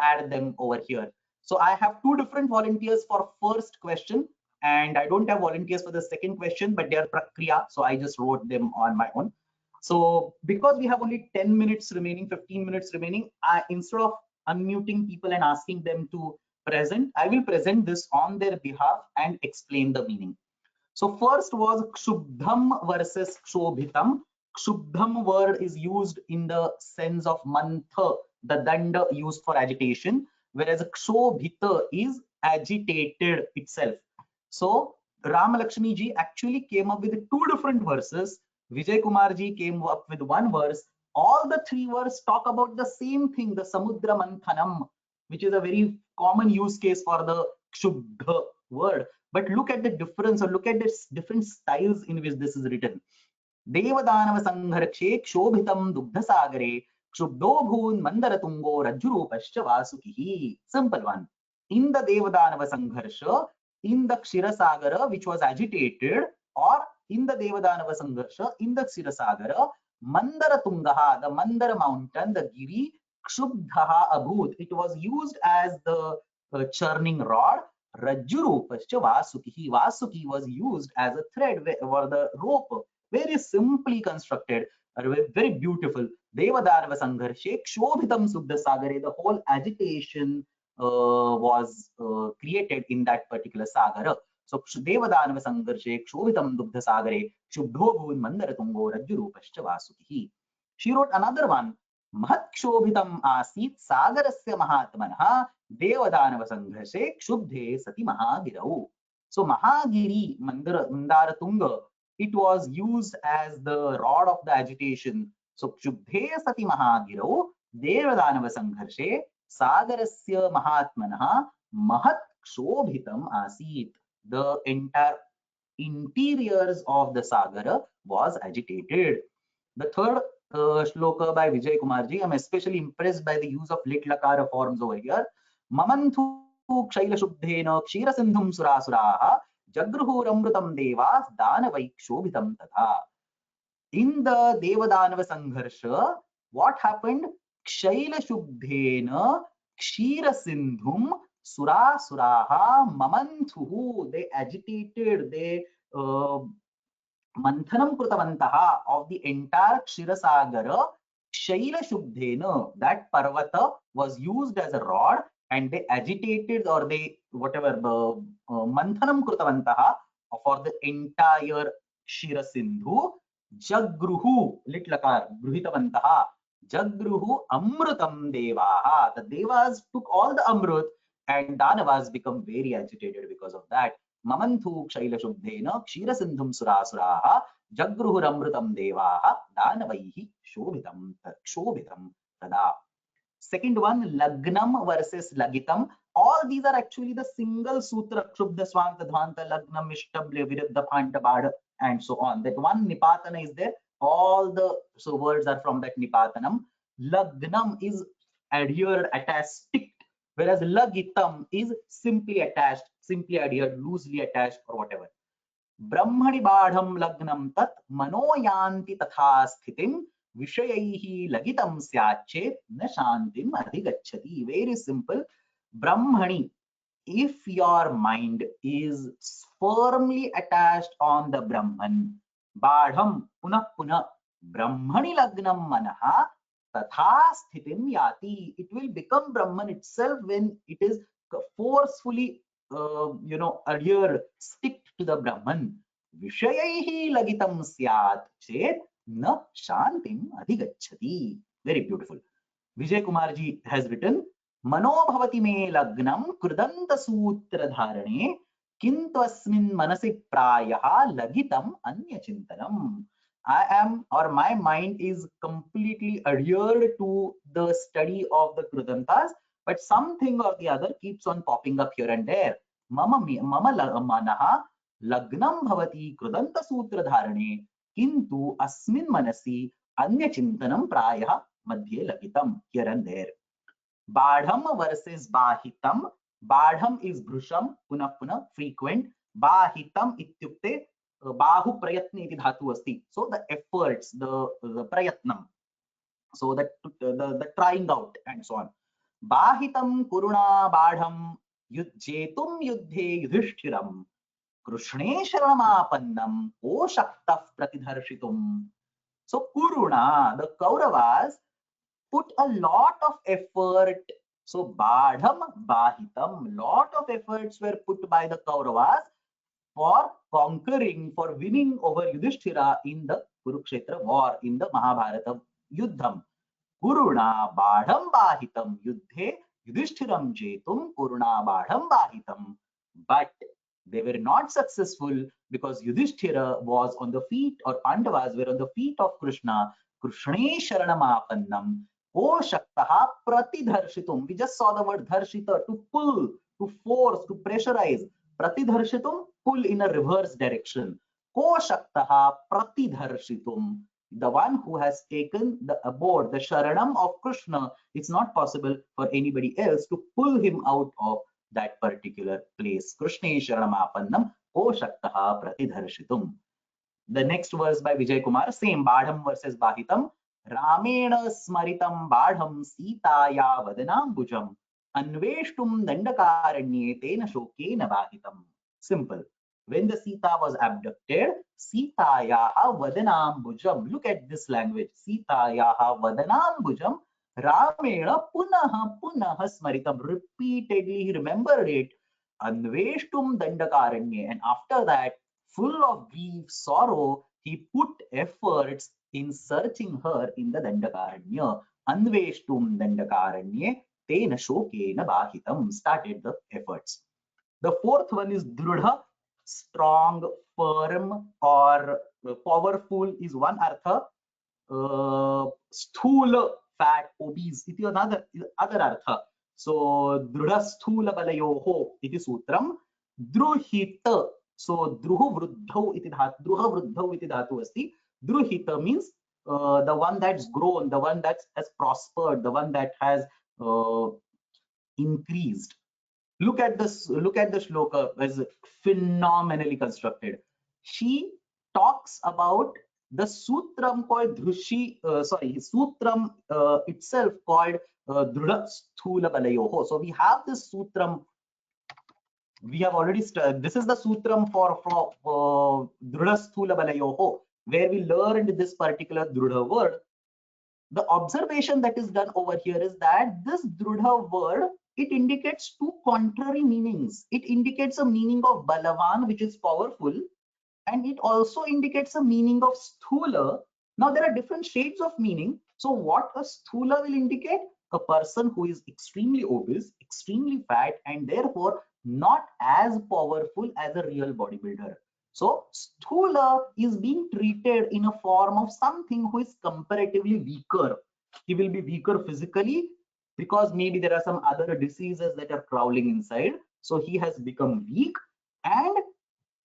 add them over here. So I have 2 different volunteers for first question, and I don't have volunteers for the second question, but they are prakriya, so I just wrote them on my own. So because we have only 10 minutes remaining, 15 minutes remaining, instead of unmuting people and asking them to present, I will present this on their behalf and explain the meaning. So first was kshubdham versus kshobhitam. Kshubdham word is used in the sense of mantha, the danda used for agitation, whereas kshobhita is agitated itself. So Ram Lakshmi ji actually came up with 2 different verses. Vijay Kumar ji came up with 1 verse. All the 3 verses talk about the same thing, the samudra manthanam, which is a very common use case for the kshubdha word. But look at the difference, or look at the different styles in which this is written. Devadanava sangharkshe kshobhitam dugdhasagare kshubdo bhun mandaratungo rajurupascha vasukihi. Simple one. In the Devadanava sangharsha, in the Kshirasagara, which was agitated, or in the Devadanava sangharsha, in the Kshirasagara, Mandaratungaha, the Mandara mountain, the Giri, kshubdhaha abhut. It was used as the churning rod. Rajurupascha vasukihi. Vasuki was used as a thread or the rope, very simply constructed, very beautiful. Devadanava sangharshe kshobhitam suddha sagare. The whole agitation was created in that particular sagara. So Devadanava sangharshe kshobhitam duddha sagare shubdho bhun mandaratungo rajurupascha vasukihi. She wrote another one. Mahatkshobhitam asit sagarasya mahatmanah Devadanava sangharshe kshubdhe sati mahagirau. So Mahagiri, Mandaratunga, it was used as the rod of the agitation. So kshubdhe sati mahagirau Devadanava sangharshe sagarasya mahatmanah mahat kshobhitam asit. The entire interiors of the sagara was agitated. The third shloka by Vijay Kumarji, I'm especially impressed by the use of lit lakara forms over here. Mamanthu kshaila shubdhena kshira sindhum surasuraha jagruhuramrutam devas danavai kshobhitam tatha. In the Devadanava Sangharsha, what happened? Kshaila shubdhena kshira sindhum surasuraha mamanthu. They agitated, they manthanam krutavantaha of the entire Kshirasagara. Shaila Shubdhena, that Parvata was used as a rod, and they agitated, or they whatever manthanam krutavantaha for the entire Kshira Sindhu. Jagruhu, lit lakar, gruhitavantaha. Jagruhu amrutam devaha. The devas took all the amrut, and Danavas become very agitated because of that. Mamanthu kshaila shubdhena kshira sindhum surasuraha jagruhuramrutam devaha danavaihi shobhitam tada. Second one, lagnam versus lagitam. All these are actually the single sutra, kshubdha swanta dhvanta lagnam ishtabli viruddha phanta bada, and so on. That one nipatana is there. All the words are from that nipatanam. Lagnam is adhered, attached, sticked, whereas lagitam is simply attached, simply adhered, loosely attached, or whatever. Brahmani badham lagnam tat manoyanti tatha sthitim vishayaihi lagitam syachet na shantim adhigacchati. Very simple. Brahmani, if your mind is firmly attached on the Brahman, badham punah punah Brahmani lagnam manaha tatha sthitim yati. It will become Brahman itself when it is forcefully adhere, stick to the Brahman. Vishayaihi lagitam syat chet na shantim adhigacchati. Very beautiful. Vijay Kumarji has written, Manobhavati me lagnam kridanta sutra dharane kintvasmin manasi prayaha lagitam anya chintanam. I am, or my mind is completely adhered to the study of the Kridantas, but something or the other keeps on popping up here and there. Mama manaha लग्नं भवति कृदन्तसूत्रधारणे किन्तु अस्मिन् मनसि अन्यचिन्तनं प्रायः मध्ये लगितं here and there. बाढ़म versus बाहितम. बाढ़म is भृशम पुनः पुनः frequent. बाहितम इत्युक्ते बाहु प्रयत्न इति धातु अस्ति. So the efforts, the prayatnam. So that the trying out and so on. बाहितं कुरुणा बाढ़ं युज्येतुं युद्धे युधिष्ठिरम् कृष्णे शरणमापन्नं को शक्तः प्रतिधर्षितुम्. So Kuruna, the Kauravas, put a lot of effort. So Badham, Bahitam, lot of efforts were put by the Kauravas for conquering, for winning over Yudhishthira in the Kurukshetra war, in the Mahabharata Yuddham. Kuruna Badham Bahitam Yuddhe Yudhishthiram Jetum Kuruna Badham Bahitam. But they were not successful because Yudhishthira was on the feet, or Pandavas were on the feet of Krishna. Krishne Sharanamapannam. Ko Shaktaha Pratidharshitum. We just saw the word dharshita, to pull, to force, to pressurize. Pratidharshitum, pull in a reverse direction. Ko Shaktaha Pratidharshitum. The one who has taken the abode, the Sharanam of Krishna, it's not possible for anybody else to pull him out of that particular place. Krishne Sharanamapannam Ko Shaktaha Pratidharshitum. The next verse by Vijay Kumar, same Badham versus Bahitam. Ramena smaritam Badham Sitaya Vadanambujam Anveshtum Dandakaranye Tena Shokena Bahitam. Simple. When the Sita was abducted, Sitayaha Vadanambujam. Look at this language. Sitayaha Vadanambujam. Ramena Punaha Punaha Smaritam. Repeatedly he remembered it. Anveshtum Dandakaranye. And after that, full of grief, sorrow, he put efforts in searching her in the Dandakaranya. Anveshtum Dandakaranye Tena Shokena Bahitam. Started the efforts. The fourth one is Drudha, strong, firm, or powerful is one artha. Sthula, fat, obese, iti another artha. So Drudha sthula balayoho iti sutram. Druhita, so druhu vruddhau iti dhatu asti. Druhita means the one that's grown, the one that has prospered, the one that has increased. Look at this. Look at the shloka, as phenomenally constructed. She talks about the sutram called sutram itself called Drudha Sthula Balayoho. So we have this sutram. We have already started. This is the sutram for Drudha Sthula Balayoho, where we learned this particular Drudha word. The observation that is done over here is that this Drudha word, it indicates two contrary meanings. It indicates a meaning of Balavan, which is powerful, and it also indicates a meaning of Sthula. Now there are different shades of meaning. So what a Sthula will indicate? A person who is extremely obese, extremely fat, and therefore not as powerful as a real bodybuilder. So Sthula is being treated in a form of something who is comparatively weaker. He will be weaker physically because maybe there are some other diseases that are crawling inside. So he has become weak. And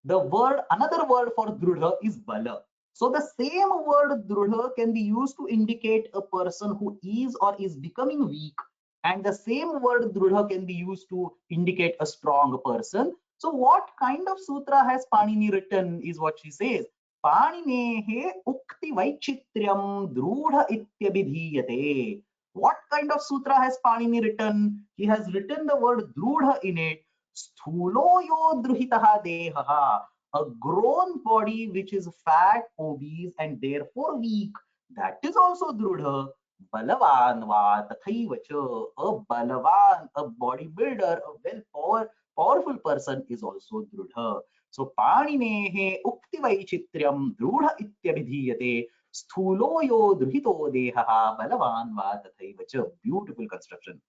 the word, another word for Drudha is Bala. So the same word Drudha can be used to indicate a person who is or is becoming weak. And the same word Drudha can be used to indicate a strong person. So what kind of sutra has Panini written is what she says. Paninehe ukti vaichitryam drudha ityabhidhiyate. What kind of sutra has Panini written? He has written the word drudha in it. Sthulo yo druhitaha dehaha. A grown body which is fat, obese, and therefore weak. That is also drudha. Balavan va tathaivacha. A balavan, a bodybuilder, a powerful person is also drudha. So Paninehe ukti vaichitryam drudha ityabhidhiyate. Sthulo yo druhito dehaha balavan va tathaivacha. Beautiful construction.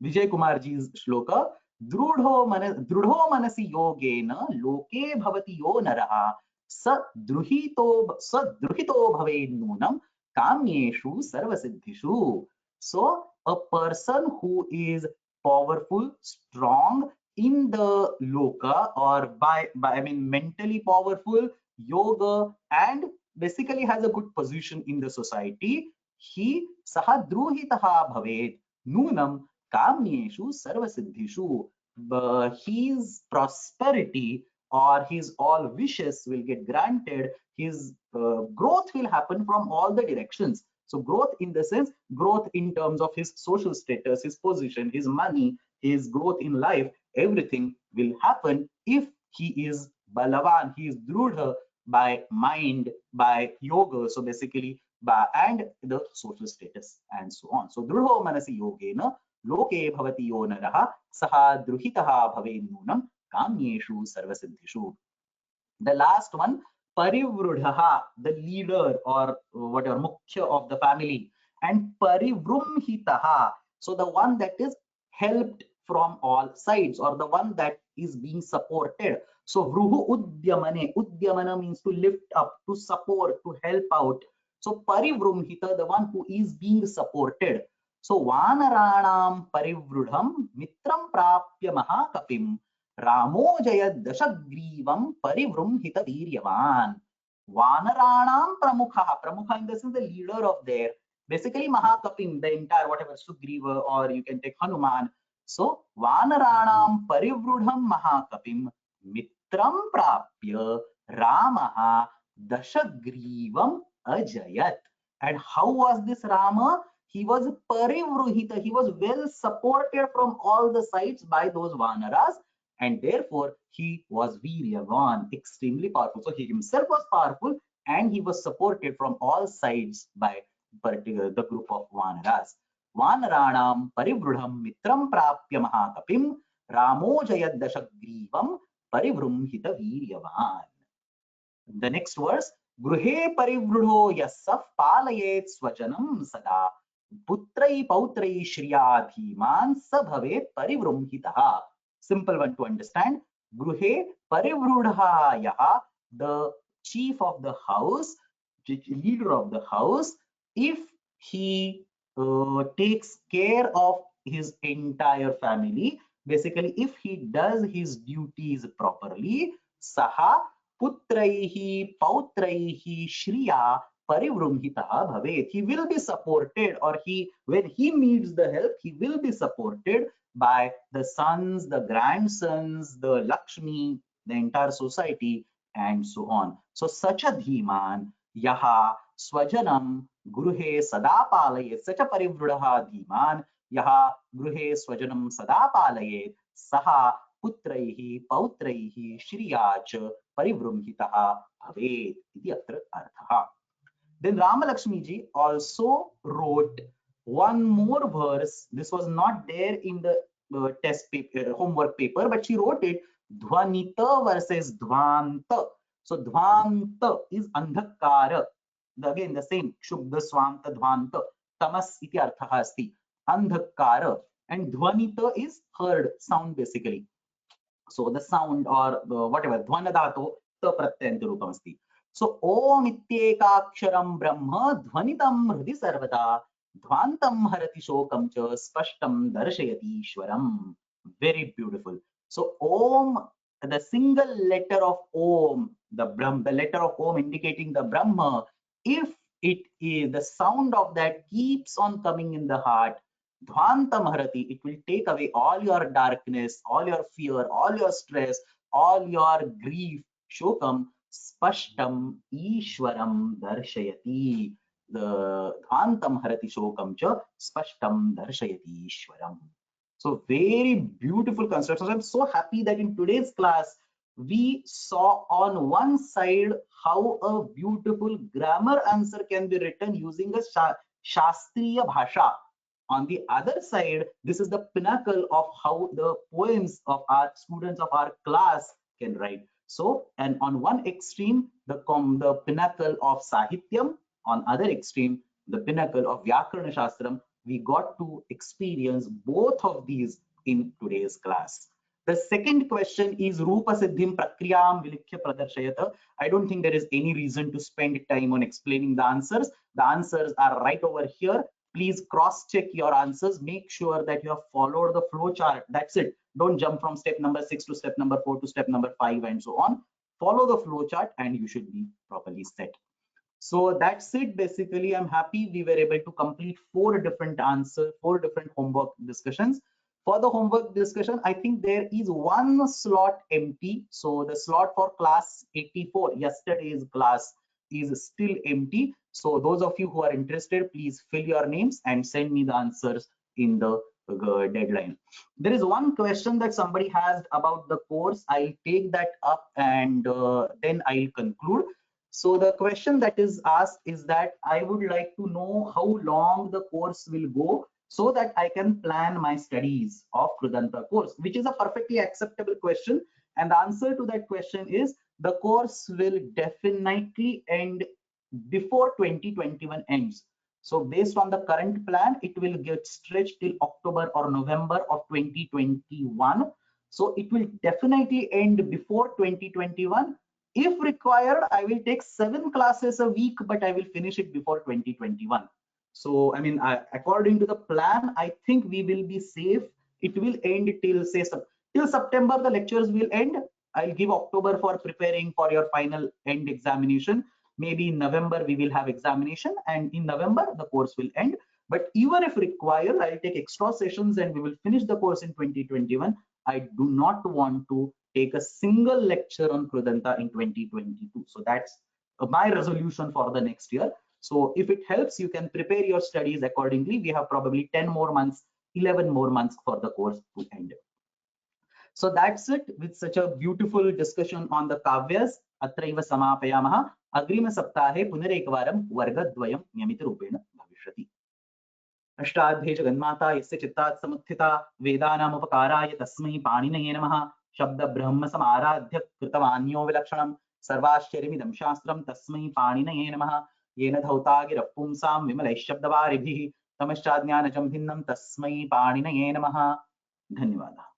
Vijay Kumar ji's shloka. Drudho manasi yogena loke bhavati yo naraha sadruhito bhave nunam kamyeshu sarvasiddhishu. So a person who is powerful, strong, in the loka, or by I mean mentally powerful, yoga, and basically has a good position in the society, he saha druhitaha bhavet nunam kamyeshu sarvasiddhishu. His prosperity or his all wishes will get granted. His growth will happen from all the directions. So growth in the sense, growth in terms of his social status, his position, his money, his growth in life, everything will happen if he is balavan, he is drudha by mind, by yoga, so basically by, and the social status and so on. So drudho manasi yogena loke bhavati yo naraha saha druhitaha bhave nunam kamyeshu sarvasiddhishu. The last one, parivrudhaha, the leader or whatever, mukhya of the family, and parivrumhitaha, so the one that is helped from all sides, or the one that is being supported. So vruhu udyamane, udyamana means to lift up, to support, to help out. So parivrumhita, the one who is being supported. So vanaranam parivrudham mitram prapya mahakapim Ramo Jayad Dashagrivam Parivrumhita Viryavan. Vanaranam Pramukha. Pramukha in the sense the leader of their, basically Mahakapim, the entire whatever Sugriva, or you can take Hanuman. So Vanaranam Parivrudham Mahakapim Mitram Prapya Ramaha Dashagrivam Ajayat. And how was this Rama? He was Parivruhita, he was well supported from all the sides by those Vanaras, and therefore he was Viryavan, extremely powerful. So he himself was powerful and he was supported from all sides by the group of Vanaras. Vanaranam parivrudham mitram prapya mahakapim Ramo jayad dashagrivam parivrumhita Viryavan. The next verse, Gruhe parivrudho yassaf palayet swajanam sada putrai pautrai shriya dhiman sabhave parivrumhitaha. Simple one to understand. Gruhe parivrudha yaha, the chief of the house, leader of the house, if he takes care of his entire family, basically if he does his duties properly, saha putraihi pautraihi shriya parivrumhitaha bhavet. He will be supported, or when he needs the help, he will be supported by the sons, the grandsons, the Lakshmi, the entire society, and so on. So such a dhiman yaha swajanam gruhe sada palayet, such a parivrudhaha dhiman yaha gruhe swajanam sada palayet saha putraihi pautraihi shriyacha parivrumhitaha bhavet iti atra arthaha. Then Rama Lakshmi ji also wrote one more verse. This was not there in the test paper, homework paper, but she wrote it, Dhvanita versus Dhvanta. So Dhvanta is Andhakara. Again the same, Shubda Swanta Dhvanta. Tamas iti arthaha asti. Andhakara. And Dhvanita is heard, sound basically. So the sound, or the whatever, Dhvanadato ta pratyanta rupam asti. So Om ityekaksharam brahma dhvanitam hridi sarvada dhvantam harati shokam cha spashtam darshayati ishwaram. Very beautiful. So Om, the single letter of Om, the letter of Om indicating the Brahma, if it is the sound of that keeps on coming in the heart, dhvantam harati, it will take away all your darkness, all your fear, all your stress, all your grief. Shokam spashtam ishwaram darshayati. The dhvantam harati shokam cha spashtam darshayati ishwaram. So very beautiful constructions. I'm so happy that in today's class we saw on one side how a beautiful grammar answer can be written using a Shastriya Bhasha. On the other side, this is the pinnacle of how the poems of our students of our class can write. So, and on one extreme, the pinnacle of Sahityam, on other extreme, the pinnacle of Vyakarana Shastram. We got to experience both of these in today's class. The second question is Rupa Siddhim Prakriyam Vilikhya Pradarshayata. I don't think there is any reason to spend time on explaining the answers. The answers are right over here. Please cross check your answers. Make sure that you have followed the flow chart. That's it. Don't jump from step number 6 to step number 4 to step number 5 and so on. Follow the flow chart and you should be properly set. So that's it. Basically, I'm happy we were able to complete 4 different homework discussions. For the homework discussion, I think there is one slot empty. So the slot for class 84, yesterday's class, is still empty. So those of you who are interested, please fill your names and send me the answers in the deadline. There is one question that somebody has about the course. I'll take that up and then I'll conclude. So the question that is asked is that I would like to know how long the course will go so that I can plan my studies of Kridanta course, which is a perfectly acceptable question. And the answer to that question is the course will definitely end before 2021 ends. So based on the current plan, it will get stretched till October or November of 2021. So it will definitely end before 2021. If required, I will take 7 classes a week, but I will finish it before 2021. So, I mean, according to the plan, I think we will be safe. It will end till, say, till September, the lectures will end. I'll give October for preparing for your final end examination. Maybe in November, we will have examination, and in November, the course will end. But even if required, I'll take extra sessions and we will finish the course in 2021. I do not want to take a single lecture on Kridanta in 2022. So that's my resolution for the next year. So if it helps, you can prepare your studies accordingly. We have probably 10 more months, 11 more months for the course to end. So that's it with such a beautiful discussion on the Kavyas. Atraiva samapayamaha. Agrima saptahe punarekvaram vargadvayam niyamitarupena bhavishyati. अष्टाध्यै जगन्माता यस्य चित्तात् समुत्थिता वेदानामुपकाराय तस्मै पाणिनये नमः. शब्द ब्रह्म समाराध्य कृतवान्यो विलक्षणं सर्वाश्चर्यमिदं शास्त्रं तस्मै पाणिनये नमः. येन धौता गिरः पुंसां विमलैः शब्दवारिभिः तमश्चाज्ञानजं भिन्नं तस्मै पाणिनये नमः. धन्यवादः.